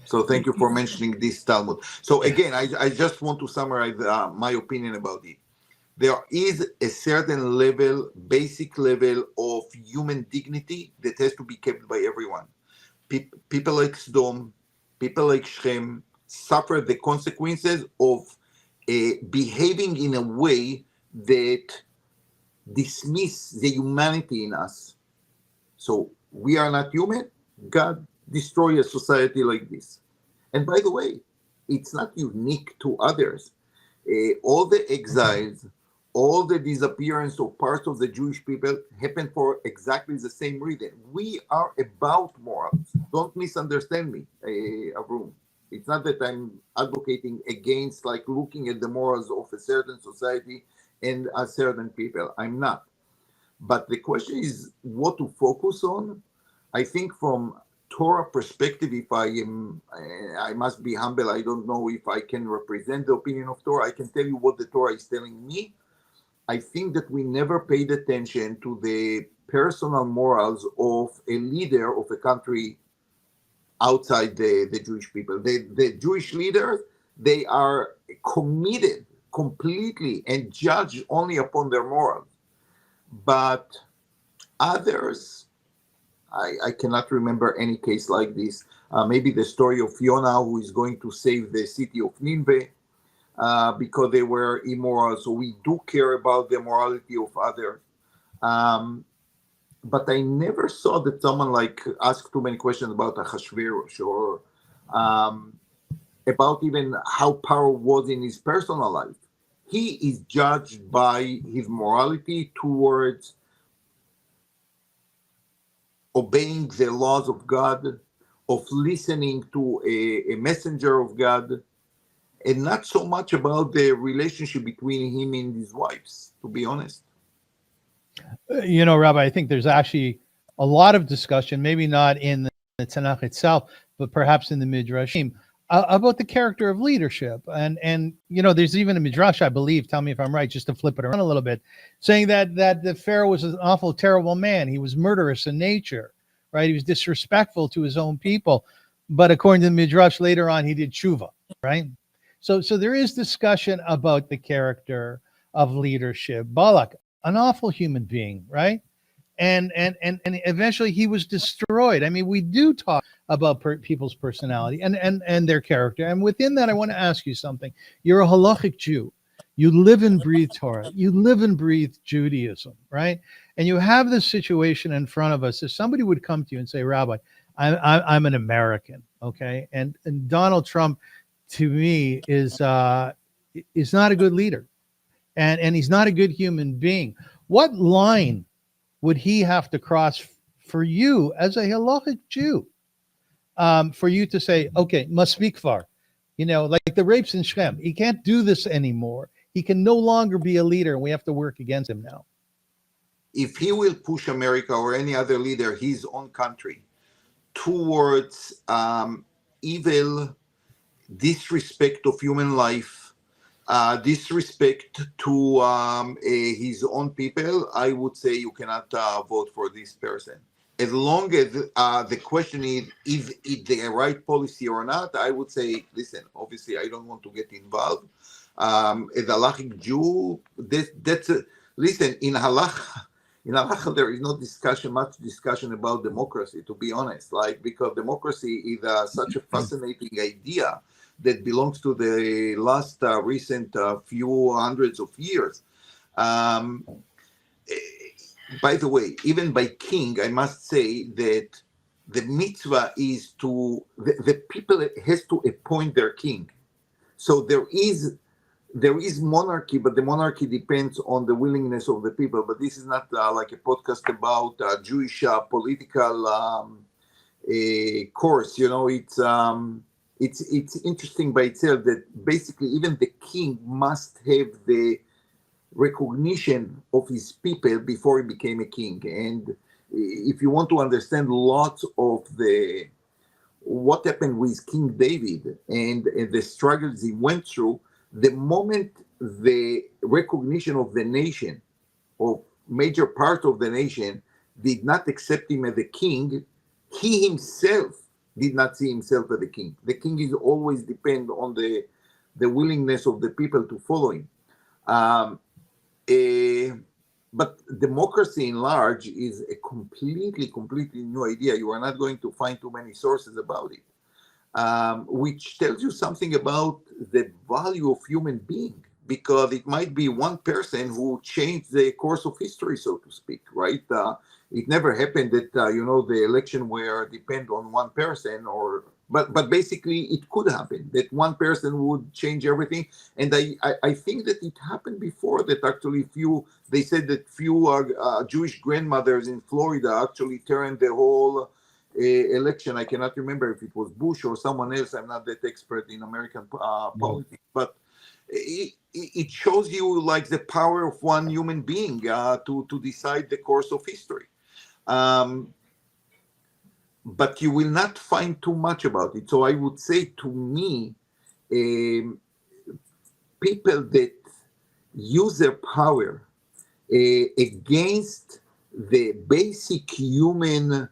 So thank you for mentioning this Talmud. So again, I just want to summarize my opinion about it. There is a certain level, basic level of human dignity that has to be kept by everyone. People like Sdom, people like Shem suffer the consequences of behaving in a way that dismiss the humanity in us. So we are not human. God destroy a society like this. And by the way, it's not unique to others. All the exiles, all the disappearance of parts of the Jewish people happened for exactly the same reason. We are about morals. Don't misunderstand me, Avrum. It's not that I'm advocating against like looking at the morals of a certain society and a certain people. I'm not. But the question is what to focus on. I think from Torah perspective, if I must be humble, I don't know if I can represent the opinion of Torah. I can tell you what the Torah is telling me. I think that we never paid attention to the personal morals of a leader of a country outside the Jewish people. The Jewish leaders, they are committed completely and judged only upon their morals. But others, I cannot remember any case like this. Maybe the story of Yonah, who is going to save the city of Nineveh because they were immoral. So we do care about the morality of others. But I never saw that someone like asked too many questions about Achashverosh or about even how power was in his personal life. He is judged by his morality towards obeying the laws of God, of listening to a messenger of God, and not so much about the relationship between him and his wives, to be honest. You know, Rabbi, I think there's actually a lot of discussion, maybe not in the Tanakh itself, but perhaps in the Midrashim, about the character of leadership. And you know, there's even a Midrash, I believe, tell me if I'm right, just to flip it around a little bit, saying that the Pharaoh was an awful, terrible man. He was murderous in nature, right? He was disrespectful to his own people. But according to the Midrash, later on, he did tshuva, right? So there is discussion about the character of leadership. Balak, an awful human being, right? And eventually he was destroyed. I mean, we do talk about people's personality and their character. And within that, I want to ask you something. You're a halachic Jew. You live and breathe Torah. You live and breathe Judaism, right? And you have this situation in front of us. If somebody would come to you and say, Rabbi, I'm an American, okay? And Donald Trump, to me, is not a good leader. And he's not a good human being. What line would he have to cross for you as a halachic Jew for you to say, okay, masmikvar, you know, like the rapes in Shem, he can't do this anymore. He can no longer be a leader, and we have to work against him now. If he will push America or any other leader, his own country, towards evil disrespect of human life, disrespect to his own people, I would say you cannot vote for this person. As long as the question is it the right policy or not, I would say, listen, obviously I don't want to get involved. As a halachic Jew, listen, in halacha there is no much discussion about democracy, to be honest, like, because democracy is such a fascinating idea that belongs to the last recent few hundreds of years. By the way, even by king, I must say that the mitzvah is to, the people has to appoint their king. So there is monarchy, but the monarchy depends on the willingness of the people. But this is not like a podcast about Jewish political course. You know, it's interesting by itself that basically even the king must have the recognition of his people before he became a king. And if you want to understand lots of the what happened with King David and the struggles he went through, the moment the recognition of the nation, of major part of the nation, did not accept him as a king, he himself did not see himself as a king. The king is always depend on the willingness of the people to follow him. But democracy in large is a completely new idea. You are not going to find too many sources about it, which tells you something about the value of human being, because it might be one person who changed the course of history, so to speak, right? It never happened that, the election were depend on one person, but basically it could happen that one person would change everything. And I think that it happened before, that actually they said that few Jewish grandmothers in Florida actually turned the whole election. I cannot remember if it was Bush or someone else. I'm not that expert in American politics, but it shows you like the power of one human being to decide the course of history. But you will not find too much about it. So I would say, to me, people that use their power against the basic human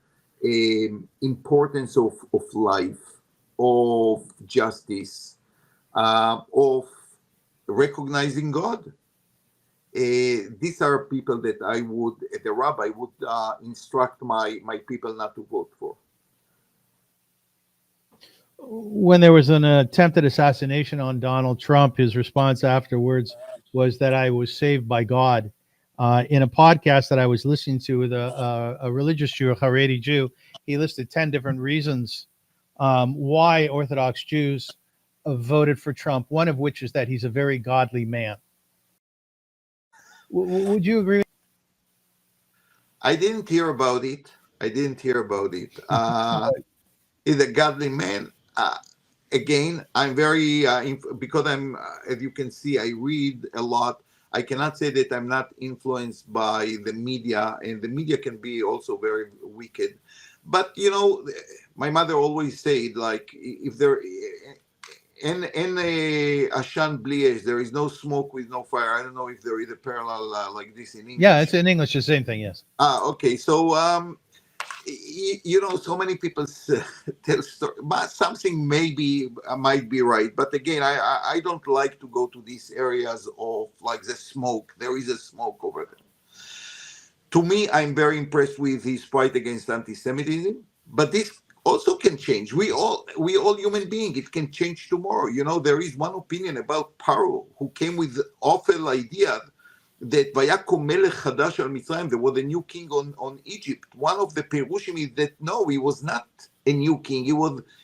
importance of life, of justice, of recognizing God. These are people that I would, the rabbi would instruct my people not to vote for. When there was an attempted assassination on Donald Trump, his response afterwards was that I was saved by God. In a podcast that I was listening to with a religious Jew, a Haredi Jew, he listed 10 different reasons why Orthodox Jews voted for Trump, one of which is that he's a very godly man. Would you agree? I didn't hear about it. He's a godly man. Again, I'm very, because I'm, as you can see, I read a lot. I cannot say that I'm not influenced by the media, and the media can be also very wicked. But, my mother always said, like, if there, in a Ashan Bliyesh, there is no smoke with no fire. I don't know if there is a parallel like this in English. Yeah, it's in English, the same thing, yes. Okay. So, so many people tell stories, but something maybe might be right. But again, I don't like to go to these areas of like the smoke. There is a smoke over there. To me, I'm very impressed with his fight against anti-Semitism. But this also can change. We all human beings. It can change tomorrow. There is one opinion about Paro, who came with awful idea that Vayakom Melech Chadash al Mitzrayim, there was a new king on Egypt. One of the Perushim is that no, he was not a new king.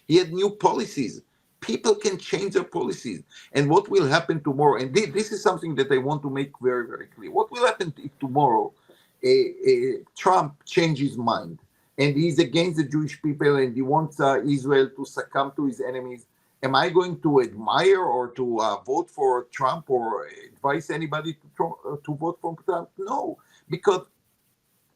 He had new policies. People can change their policies. And what will happen tomorrow, and this is something that I want to make very, very clear. What will happen if tomorrow Trump changes his mind and he's against the Jewish people and he wants Israel to succumb to his enemies? Am I going to admire or to vote for Trump or advise anybody to vote for Trump? No, because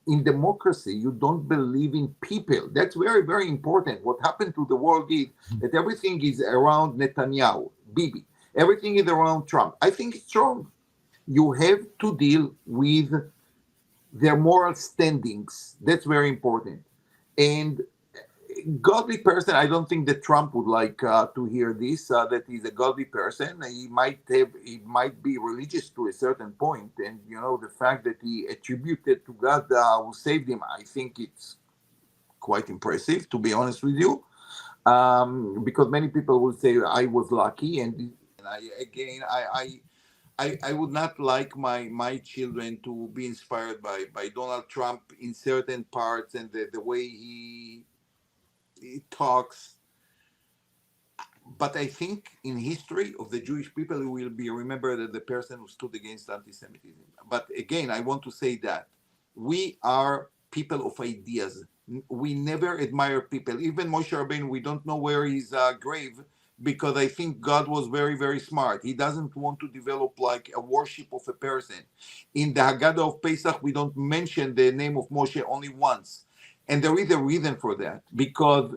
in democracy, you don't believe in people. That's very, very important. What happened to the world is that everything is around Netanyahu, Bibi. Everything is around Trump. I think it's wrong. You have to deal with their moral standings. That's very important. And godly person, I don't think that Trump would like to hear this, that he's a godly person. He might be religious to a certain point, and the fact that he attributed to God who saved him, I think it's quite impressive, to be honest with you, because many people will say I was lucky, and I would not like my children to be inspired by Donald Trump in certain parts and the way he talks. But I think in history of the Jewish people, he will be remembered as the person who stood against anti-Semitism. But again, I want to say that we are people of ideas. We never admire people. Even Moshe Rabbeinu, we don't know where his grave, because I think God was very, very smart. He doesn't want to develop like a worship of a person. In the Haggadah of Pesach, we don't mention the name of Moshe only once. And there is a reason for that, because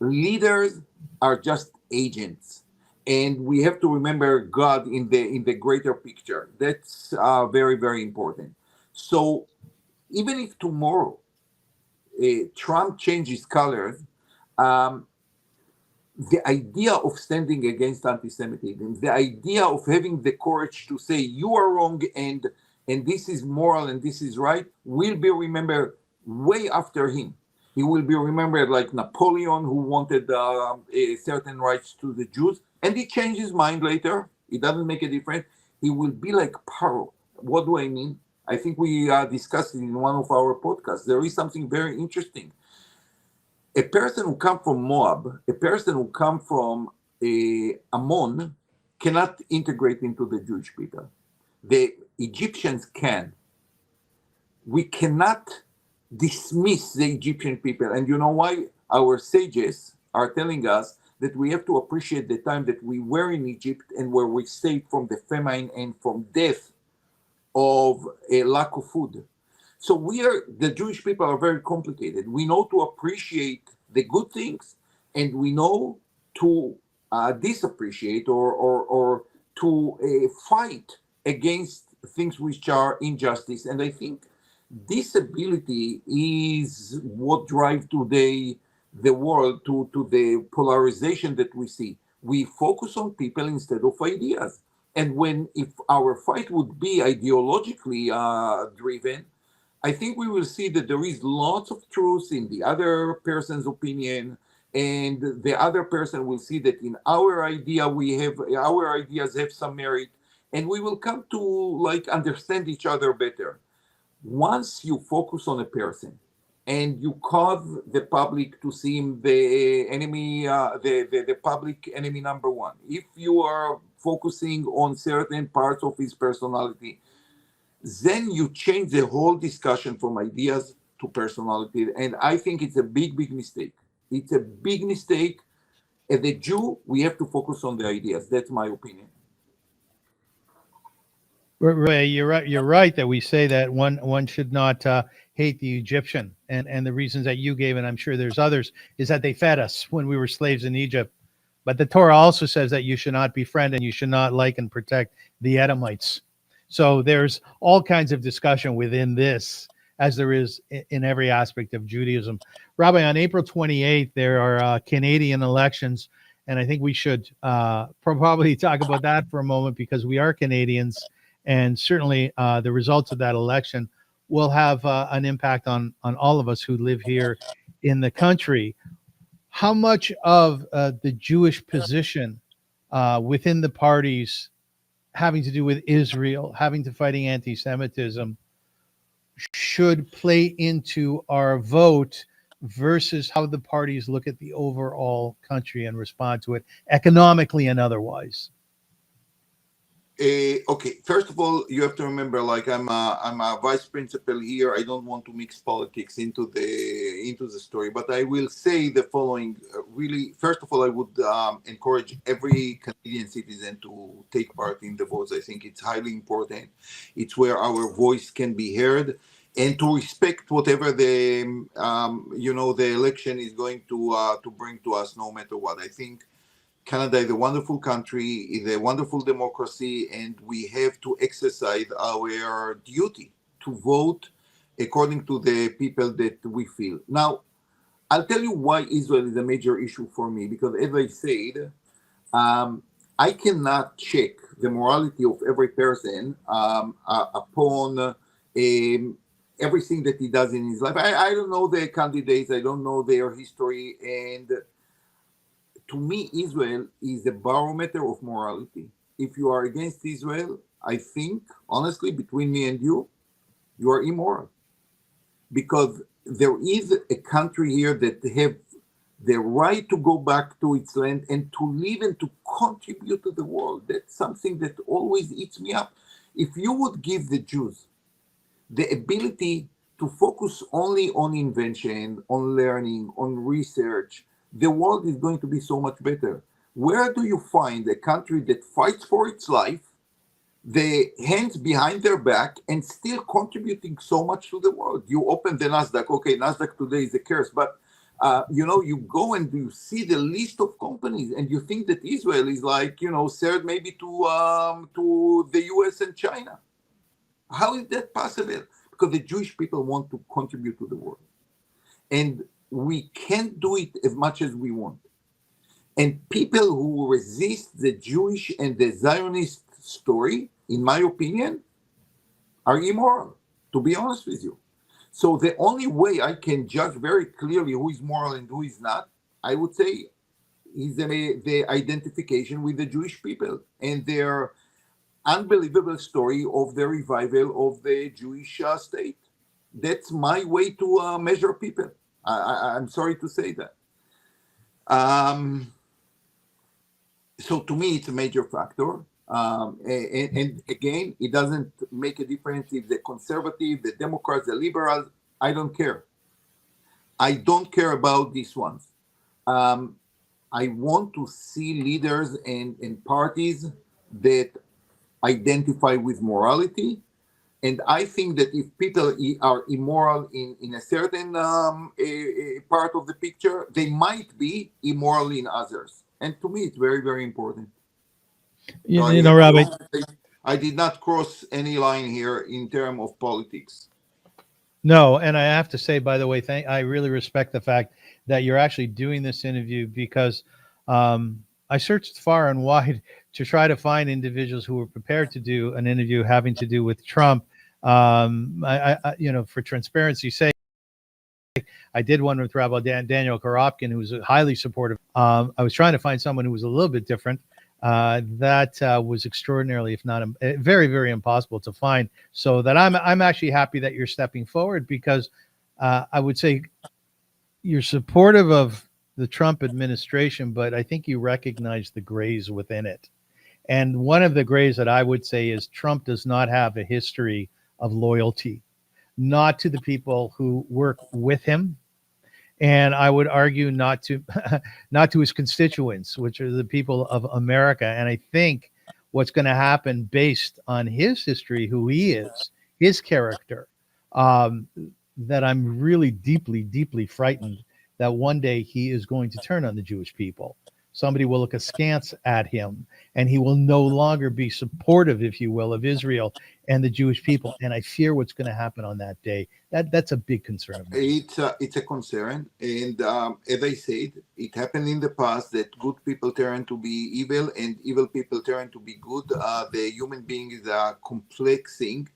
leaders are just agents. And we have to remember God in the greater picture. That's very, very important. So even if tomorrow Trump changes colors, um, the idea of standing against anti-Semitism, the idea of having the courage to say you are wrong and this is moral and this is right, will be remembered way after him. He will be remembered like Napoleon, who wanted certain rights to the Jews, and he changed his mind later. It doesn't make a difference. He will be like Paro. What do I mean? I think we discussed it in one of our podcasts. There is something very interesting. A person who comes from Moab, a person who comes from Ammon, cannot integrate into the Jewish people. The Egyptians can. We cannot dismiss the Egyptian people. And you know why? Our sages are telling us that we have to appreciate the time that we were in Egypt and where we saved from the famine and from death of a lack of food. So the Jewish people are very complicated. We know to appreciate the good things, and we know to disappreciate or to fight against things which are injustice. And I think this ability is what drives today the world to the polarization that we see. We focus on people instead of ideas. And if our fight would be ideologically driven, I think we will see that there is lots of truth in the other person's opinion, and the other person will see that in our ideas have some merit, and we will come to like understand each other better. Once you focus on a person and you cause the public to see him the enemy, the public enemy number one, if you are focusing on certain parts of his personality, then you change the whole discussion from ideas to personality. And I think it's a big, big mistake. It's a big mistake. As a Jew, we have to focus on the ideas. That's my opinion. You're right. You're right that we say that one should not hate the Egyptian, and the reasons that you gave, and I'm sure there's others, is that they fed us when we were slaves in Egypt. But the Torah also says that you should not befriend and you should not like and protect the Edomites. So there's all kinds of discussion within this, as there is in every aspect of Judaism. Rabbi, on April 28th, there are Canadian elections, and I think we should probably talk about that for a moment, because we are Canadians, and certainly the results of that election will have an impact on all of us who live here in the country. How much of the Jewish position within the parties having to do with Israel, having to fighting anti-Semitism, should play into our vote versus how the parties look at the overall country and respond to it economically and otherwise? Okay, first of all, you have to remember, like I'm a vice principal here. I don't want to mix politics into the story, but I will say the following. Really, first of all, I would encourage every Canadian citizen to take part in the votes. I think it's highly important. It's where our voice can be heard, and to respect whatever the election is going to bring to us, no matter what. I think Canada is a wonderful country, is a wonderful democracy, and we have to exercise our duty to vote according to the people that we feel. Now, I'll tell you why Israel is a major issue for me, because as I said, I cannot check the morality of every person upon everything that he does in his life. I don't know the candidates, I don't know their history, and to me, Israel is a barometer of morality. If you are against Israel, I think, honestly, between me and you are immoral. Because there is a country here that have the right to go back to its land and to live and to contribute to the world. That's something that always eats me up. If you would give the Jews the ability to focus only on invention, on learning, on research, the world is going to be so much better. Where do you find a country that fights for its life, the hands behind their back, and still contributing so much to the world? You open the Nasdaq. Okay, Nasdaq today is a curse, but you go and you see the list of companies, and you think that Israel is like, third maybe to the US and China. How is that possible? Because the Jewish people want to contribute to the world, and we can't do it as much as we want. And people who resist the Jewish and the Zionist story, in my opinion, are immoral, to be honest with you. So the only way I can judge very clearly who is moral and who is not, I would say, is the identification with the Jewish people and their unbelievable story of the revival of the Jewish state. That's my way to measure people. I'm sorry to say that. So to me, it's a major factor. And again, it doesn't make a difference if the conservative, the Democrats, the liberals, I don't care. I don't care about these ones. I want to see leaders and parties that identify with morality. And I think that if people are immoral in a certain part of the picture, they might be immoral in others. And to me, it's very, very important. Rabbi, I did not cross any line here in terms of politics. No, and I have to say, by the way, I really respect the fact that you're actually doing this interview, because I searched far and wide to try to find individuals who were prepared to do an interview having to do with Trump. For transparency's sake, I did one with Rabbi Daniel Koropkin, who's highly supportive. I was trying to find someone who was a little bit different. That was extraordinarily, if not very, very impossible to find. So that I'm actually happy that you're stepping forward, because I would say you're supportive of the Trump administration, but I think you recognize the grays within it. And one of the grays that I would say is Trump does not have a history of loyalty, not to the people who work with him, and I would argue not to his constituents, which are the people of America. And I think what's going to happen based on his history, who he is, his character, that I'm really deeply, deeply frightened that one day he is going to turn on the Jewish people. Somebody will look askance at him, and he will no longer be supportive, if you will, of Israel and the Jewish people. And I fear what's going to happen on that day. That's a big concern of mine. It's a concern, and as I said, it happened in the past that good people turn to be evil, and evil people turn to be good. The human being is a complex thing.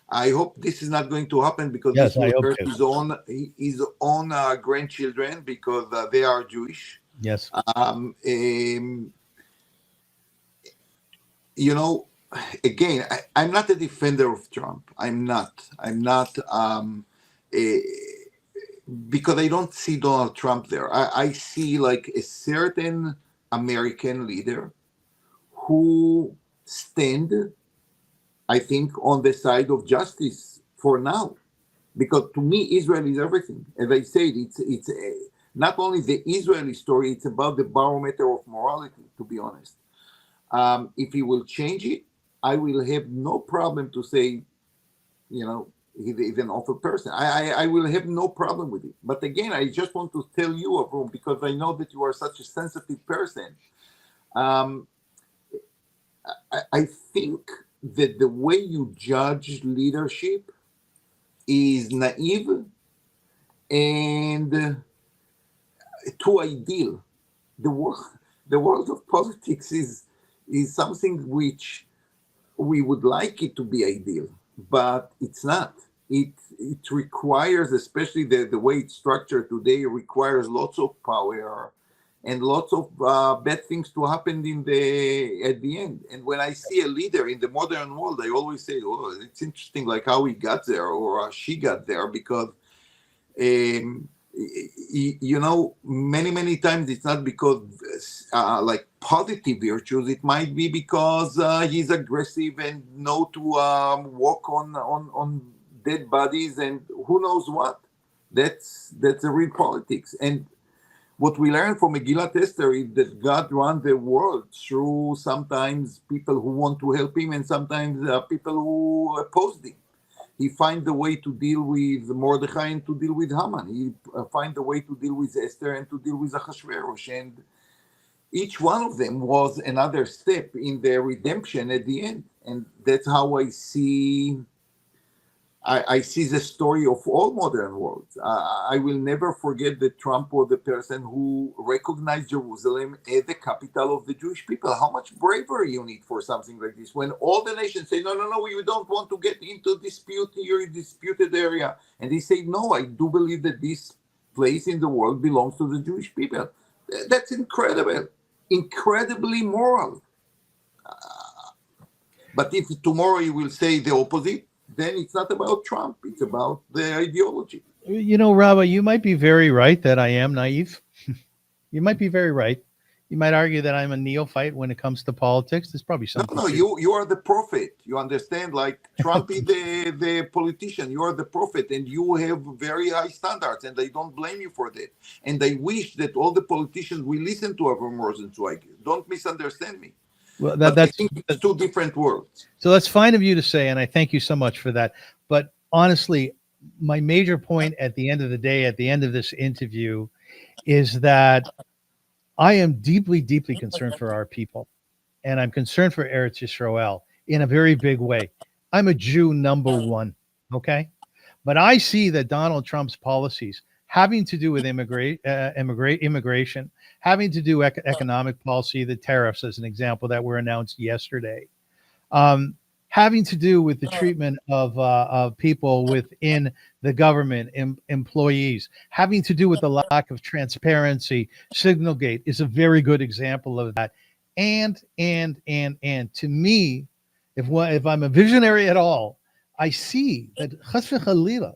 I hope this is not going to happen, because Yes, this will hurt his own grandchildren, because they are Jewish. Yes. Again, I'm not a defender of Trump. I'm not because I don't see Donald Trump there. I see like a certain American leader who stand, I think, on the side of justice for now. Because to me, Israel is everything. As I said, it's not only the Israeli story, it's about the barometer of morality, to be honest. If he will change it, I will have no problem to say, he's an awful person. I will have no problem with it. But again, I just want to tell you, Avrum, because I know that you are such a sensitive person. I think that the way you judge leadership is naive and too ideal. The world of politics is something which we would like it to be ideal, but it's not. It requires, especially the way it's structured today, requires lots of power and lots of bad things to happen at the end. And when I see a leader in the modern world, I always say, "Oh, it's interesting, like how he got there or she got there," because many times it's not because like positive virtues. It might be because he's aggressive and know to walk on dead bodies and who knows what. That's the real politics. And what we learn from Megillat Esther is that God runs the world through sometimes people who want to help him and sometimes people who oppose him. He finds a way to deal with Mordechai and to deal with Haman. He finds a way to deal with Esther and to deal with Achashverosh. And each one of them was another step in their redemption at the end. And that's how I see the story of all modern worlds. I will never forget that Trump was the person who recognized Jerusalem as the capital of the Jewish people. How much bravery you need for something like this, when all the nations say, no, you don't want to get into dispute here in disputed area. And he said, no, I do believe that this place in the world belongs to the Jewish people. That's incredible, incredibly moral. But if tomorrow you will say the opposite, then it's not about Trump. It's about the ideology. You know, Rabbi, you might be very right that I am naive. You might be very right. You might argue that I'm a neophyte when it comes to politics. There's probably something. No, you are the prophet. You understand? Like Trump is the politician. You are the prophet, and you have very high standards, and I don't blame you for that. And I wish that all the politicians will listen to Avrum Rosensweig. Don't misunderstand me. Well, I think it's two different worlds. So that's fine of you to say, and I thank you so much for that. But honestly, my major point at the end of the day, at the end of this interview, is that I am deeply, deeply concerned for our people, and I'm concerned for Eretz Yisrael in a very big way. I'm a Jew, number one, okay? But I see that Donald Trump's policies having to do with immigration, having to do economic policy, the tariffs as an example that were announced yesterday, having to do with the treatment of people within the government, employees, having to do with the lack of transparency. Signalgate is a very good example of that. And to me, if I'm a visionary at all, I see that chas v'chalila,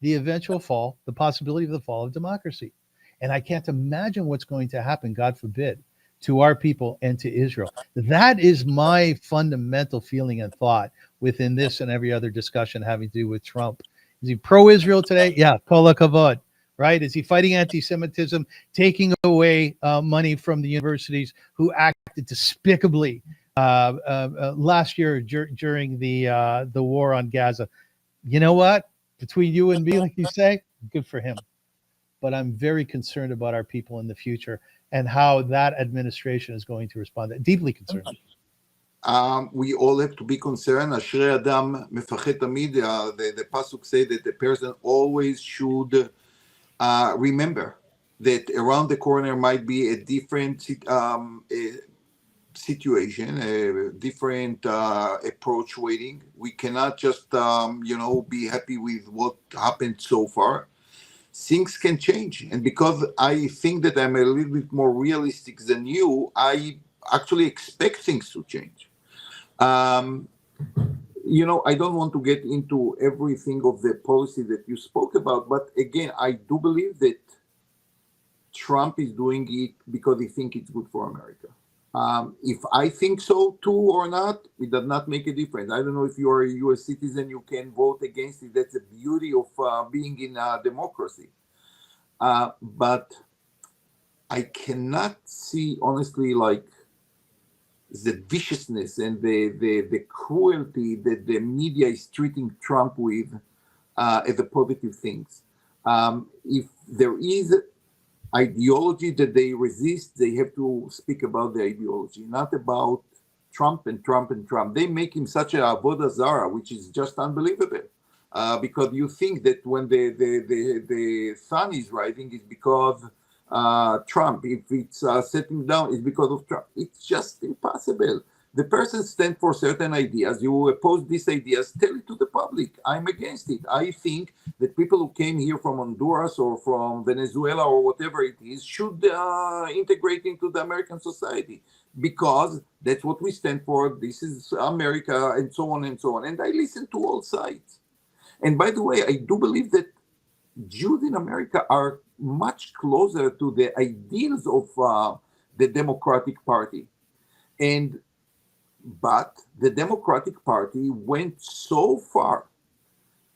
the eventual fall, the possibility of the fall of democracy. And I can't imagine what's going to happen, God forbid, to our people and to Israel. That is my fundamental feeling and thought within this and every other discussion having to do with Trump. Is he pro-Israel today? Yeah, kol hakavod, right? Is he fighting anti-Semitism, taking away money from the universities who acted despicably last year during the war on Gaza? You know what? Between you and me, like you say, good for him. But I'm very concerned about our people in the future and how that administration is going to respond. Deeply concerned. We all have to be concerned. Ashrei Adam mefachet tamid. The pasuk say that the person always should remember that around the corner might be a different situation, a different approach waiting. We cannot just, be happy with what happened so far. Things can change. And because I think that I'm a little bit more realistic than you, I actually expect things to change. I don't want to get into everything of the policy that you spoke about, but again, I do believe that Trump is doing it because he thinks it's good for America. If I think so too or not, it does not make a difference. I don't know if you are a U.S. citizen, you can vote against it. That's the beauty of being in a democracy. But I cannot see, honestly, like the viciousness and the cruelty that the media is treating Trump with as a positive things. If there is ideology that they resist, they have to speak about the ideology, not about Trump and Trump and Trump. They make him such a avodah zarah, which is just unbelievable. Because you think that when the sun is rising, it's because Trump. If it's setting down, it's because of Trump. It's just impossible. The person stands for certain ideas. You oppose these ideas, tell it to the public. I'm against it. I think that people who came here from Honduras or from Venezuela or whatever it is should integrate into the American society, because that's what we stand for. This is America, and so on and so on. And I listen to all sides. And by the way, I do believe that Jews in America are much closer to the ideals of the Democratic Party. But the Democratic Party went so far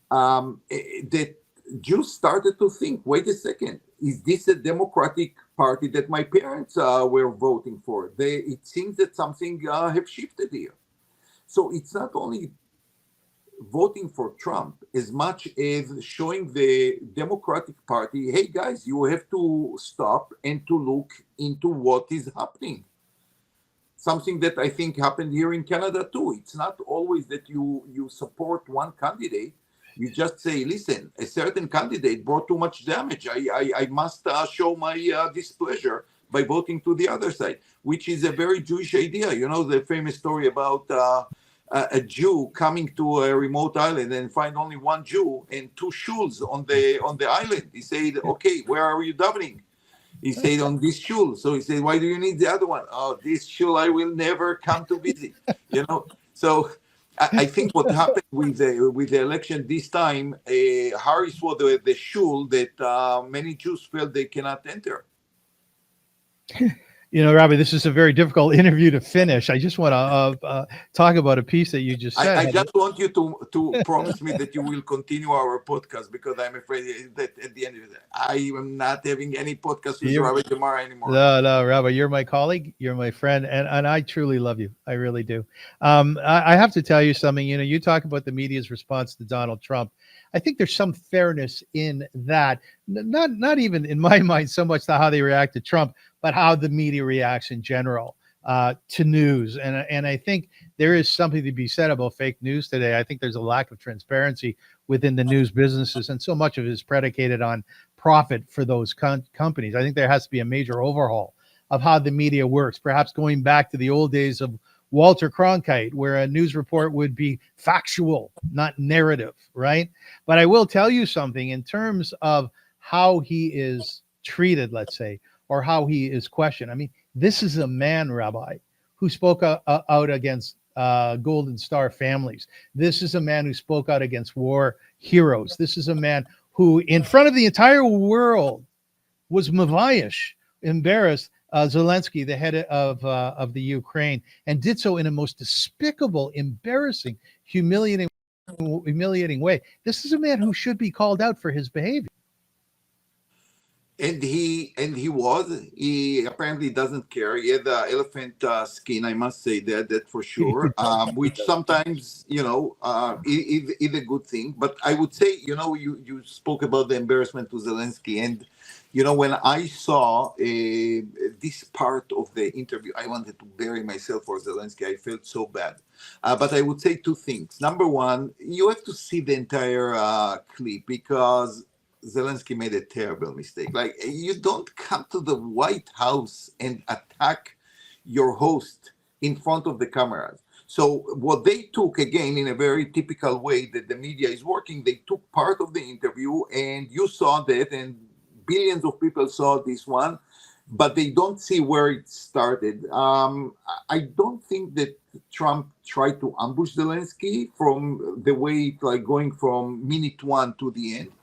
that Jews started to think, wait a second, is this a Democratic Party that my parents were voting for? It seems that something have shifted here. So it's not only voting for Trump as much as showing the Democratic Party, hey guys, you have to stop and to look into what is happening. Something that I think happened here in Canada too. It's not always that you support one candidate. You just say, listen, a certain candidate brought too much damage. I must show my displeasure by voting to the other side, which is a very Jewish idea. You know, the famous story about a Jew coming to a remote island and find only one Jew and two shuls on the island. He said, okay, where are you davening? He said, on this shul. So he said, why do you need the other one? Oh, this shul I will never come to visit. You know, so I think what happened with the election this time, Harris was the shul that many Jews felt they cannot enter. You know, Rabbi, this is a very difficult interview to finish. I just want to talk about a piece that you just said. I just want you to promise me that you will continue our podcast, because I'm afraid that at the end of it, I am not having any podcast with Rabbi Gemara anymore. No, Rabbi, you're my colleague, you're my friend, and I truly love you. I really do. I have to tell you something. You know, you talk about the media's response to Donald Trump. I think there's some fairness in that, not even in my mind so much to how they react to Trump, but how the media reacts in general to news. And I think there is something to be said about fake news today. I think there's a lack of transparency within the news businesses, and so much of it is predicated on profit for those companies. I think there has to be a major overhaul of how the media works, perhaps going back to the old days of Walter Cronkite, where a news report would be factual, not narrative, right? But I will tell you something in terms of how he is treated, let's say, or how he is questioned. I mean, this is a man, Rabbi, who spoke out against Golden Star families. This is a man who spoke out against war heroes. This is a man who, in front of the entire world, was mavayish, embarrassed Zelensky, the head of the Ukraine, and did so in a most despicable, embarrassing, humiliating way. This is a man who should be called out for his behavior. And he apparently doesn't care. He had the elephant skin, I must say that for sure, which sometimes, you know, is a good thing. But I would say, you know, you spoke about the embarrassment to Zelensky, and you know, when I saw this part of the interview, I wanted to bury myself for Zelensky. I felt so bad. But I would say two things. Number one, you have to see the entire clip, because Zelensky made a terrible mistake. Like, you don't come to the White House and attack your host in front of the cameras. So what they took, again, in a very typical way that the media is working, they took part of the interview, and you saw that, and billions of people saw this one, but they don't see where it started. I don't think that Trump tried to ambush Zelensky from the way, like, going from minute one to the end.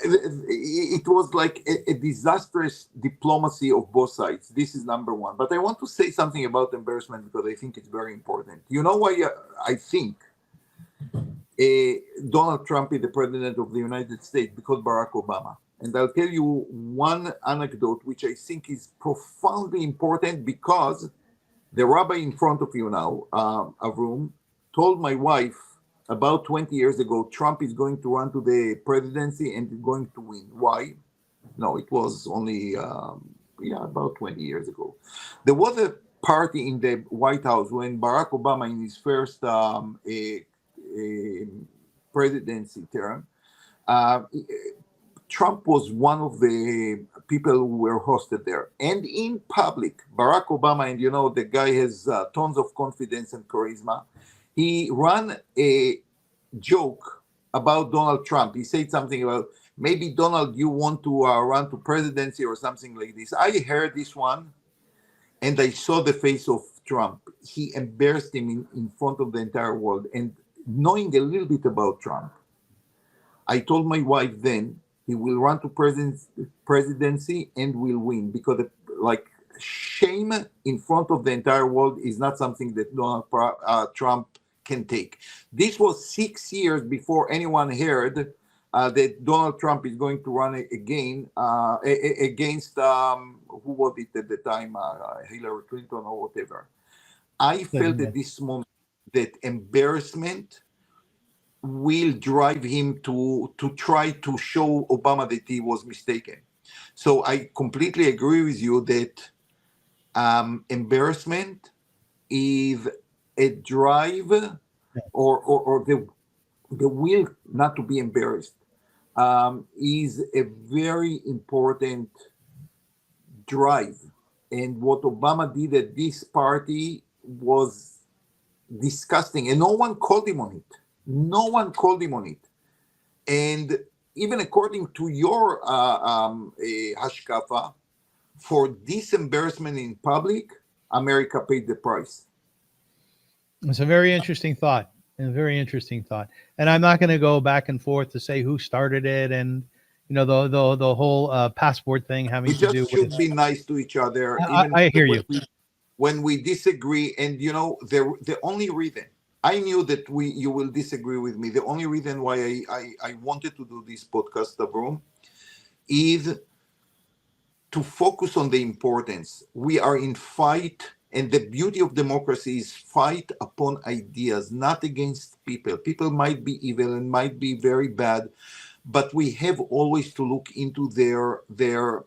It was like a disastrous diplomacy of both sides. This is number one. But I want to say something about embarrassment, because I think it's very important. You know why I think Donald Trump is the president of the United States? Because Barack Obama. And I'll tell you one anecdote which I think is profoundly important, because the rabbi in front of you now, Avrum, told my wife about 20 years ago, Trump is going to run to the presidency and is going to win. Why? No, it was only, about 20 years ago. There was a party in the White House when Barack Obama, in his first presidency term, Trump was one of the people who were hosted there. And in public, Barack Obama, and you know, the guy has tons of confidence and charisma, he ran a joke about Donald Trump. He said something about, maybe Donald, you want to run to presidency or something like this. I heard this one, and I saw the face of Trump. He embarrassed him in front of the entire world. And knowing a little bit about Trump, I told my wife then, he will run to presidency and will win, because shame in front of the entire world is not something that Donald Trump can take. This was 6 years before anyone heard that Donald Trump is going to run again against who was it at the time, Hillary Clinton or whatever. I felt at this moment that embarrassment will drive him to try to show Obama that he was mistaken. So I completely agree with you that embarrassment is a drive or the will not to be embarrassed is a very important drive. And what Obama did at this party was disgusting, and no one called him on it. No one called him on it. And even according to your hashkafa, for this embarrassment in public, America paid the price. It's a very interesting thought. And a very interesting thought. And I'm not going to go back and forth to say who started it and, you know, the whole passport thing having We to do just with should be nice to each other. I hear you. When we disagree, and you know, the only reason I knew that you will disagree with me, the only reason why I wanted to do this podcast, Avrum, is to focus on the importance. We are in fight. And the beauty of democracy is fight upon ideas, not against people. People might be evil and might be very bad, but we have always to look into their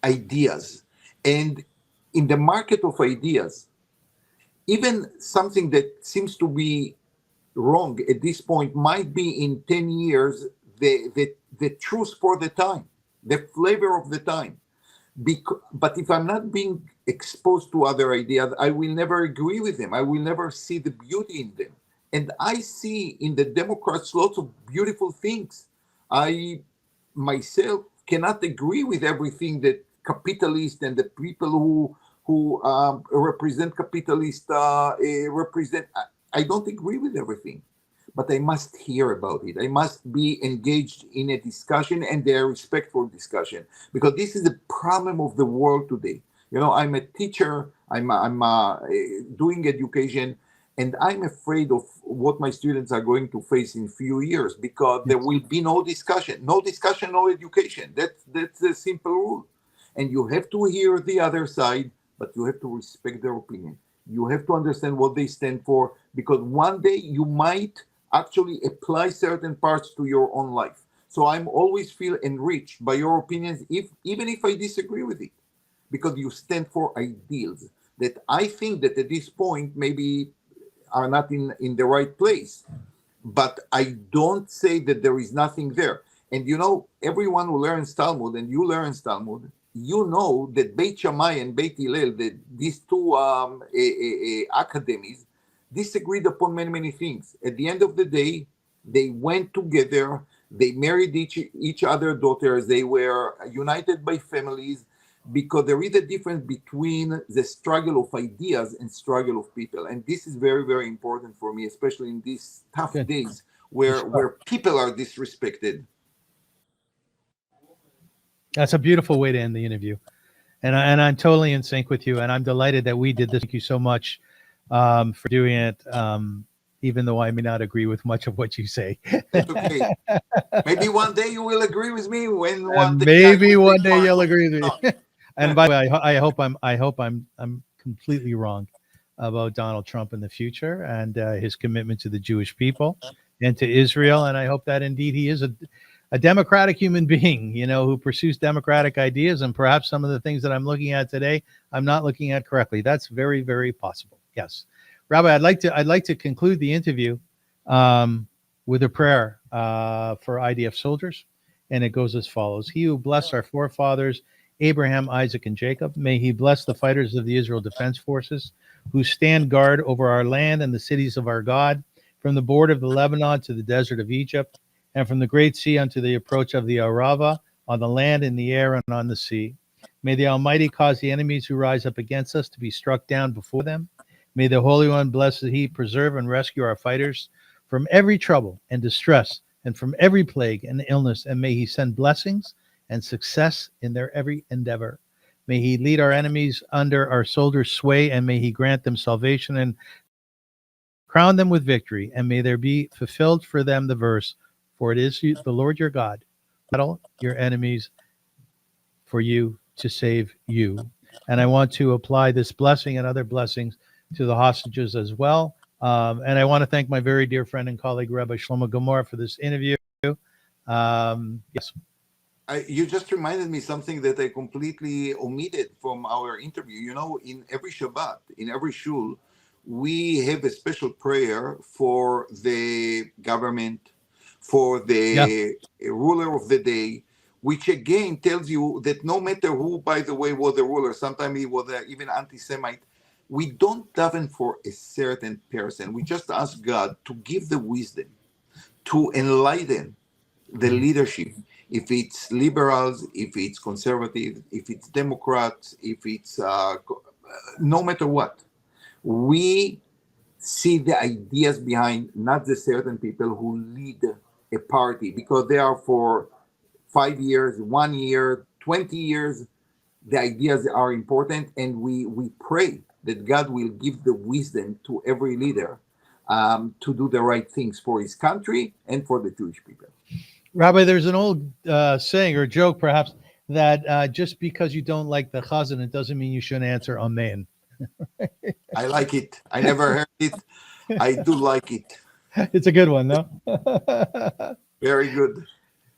ideas. And in the market of ideas, even something that seems to be wrong at this point might be in 10 years the truth for the time, the flavor of the time. But if I'm not being exposed to other ideas, I will never agree with them. I will never see the beauty in them. And I see in the Democrats lots of beautiful things. I myself cannot agree with everything that capitalists and the people who represent capitalists represent. I don't agree with everything. But I must hear about it. I must be engaged in a discussion and a respectful discussion, because this is the problem of the world today. You know, I'm a teacher, I'm doing education, and I'm afraid of what my students are going to face in few years, because there will be no discussion, no education. That's a simple rule. And you have to hear the other side, but you have to respect their opinion. You have to understand what they stand for, because one day you might actually apply certain parts to your own life. So I'm always feel enriched by your opinions, even if I disagree with it, because you stand for ideals that I think that at this point maybe are not in the right place. But I don't say that there is nothing there. And you know, everyone who learns Talmud, and you learn Talmud, you know that Beit Shammai and Beit Hillel, these two academies, disagreed upon many things. At the end of the day, they went together, they married each other daughters, they were united by families, because there is a difference between the struggle of ideas and struggle of people. And this is very, very important for me, especially in these tough days where people are disrespected. That's a beautiful way to end the interview. And I'm totally in sync with you. And I'm delighted that we did this. Thank you so much for doing it, even though I may not agree with much of what you say. That's okay. Maybe one day you will agree with me. Maybe one day you'll agree with me. And by the way, I hope I'm completely wrong about Donald Trump in the future and his commitment to the Jewish people and to Israel. And I hope that indeed he is a democratic human being, you know, who pursues democratic ideas. And perhaps some of the things that I'm looking at today, I'm not looking at correctly. That's very, very possible. Yes. Rabbi, I'd like to conclude the interview with a prayer for IDF soldiers. And it goes as follows. He who blessed our forefathers, Abraham, Isaac, and Jacob, may he bless the fighters of the Israel Defense Forces who stand guard over our land and the cities of our God, from the border of the Lebanon to the desert of Egypt, and from the great sea unto the approach of the Arava, on the land, in the air, and on the sea. May the Almighty cause the enemies who rise up against us to be struck down before them. May the Holy One, blessed He, preserve and rescue our fighters from every trouble and distress, and from every plague and illness, and may He send blessings and success in their every endeavor. May He lead our enemies under our soldiers' sway, and may He grant them salvation and crown them with victory, and may there be fulfilled for them the verse, for it is the Lord your God, battle your enemies for you to save you. And I want to apply this blessing and other blessings to the hostages as well. And I want to thank my very dear friend and colleague, Rabbi Shlomo Gemara, for this interview. Yes. You just reminded me something that I completely omitted from our interview. You know, in every Shabbat, in every shul, we have a special prayer for the government, for the ruler of the day, which again tells you that no matter who, by the way, was the ruler, sometimes he was even anti-Semite, we don't daven for a certain person. We just ask God to give the wisdom, to enlighten the leadership. If it's liberals, if it's conservatives, if it's Democrats, if it's no matter what, we see the ideas behind, not the certain people who lead a party, because they are for 5 years, 1 year, 20 years. The ideas are important, and we pray that God will give the wisdom to every leader to do the right things for his country and for the Jewish people. Rabbi, there's an old saying or joke, perhaps, that just because you don't like the chazan, it doesn't mean you shouldn't answer amen. I like it. I never heard it. I do like it. It's a good one, no? Very good.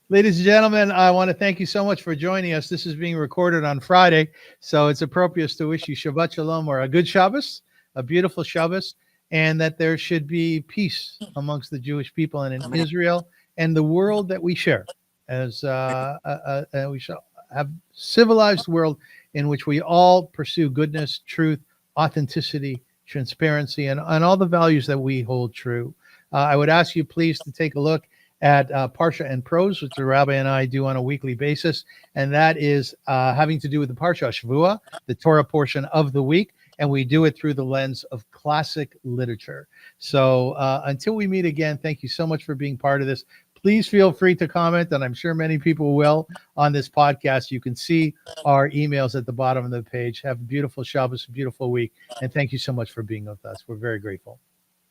Ladies and gentlemen, I want to thank you so much for joining us. This is being recorded on Friday, so it's appropriate to wish you Shabbat Shalom, or a good Shabbos, a beautiful Shabbos, and that there should be peace amongst the Jewish people and in Israel and the world that we share, as we shall have civilized world in which we all pursue goodness, truth, authenticity, transparency, and all the values that we hold true. I would ask you please to take a look at PARSHA and PROSE, which the Rabbi and I do on a weekly basis, and that is having to do with the PARSHA Shavua, the Torah portion of the week, and we do it through the lens of classic literature. So until we meet again, thank you so much for being part of this. Please feel free to comment, and I'm sure many people will on this podcast. You can see our emails at the bottom of the page. Have a beautiful Shabbos, a beautiful week, and thank you so much for being with us. We're very grateful.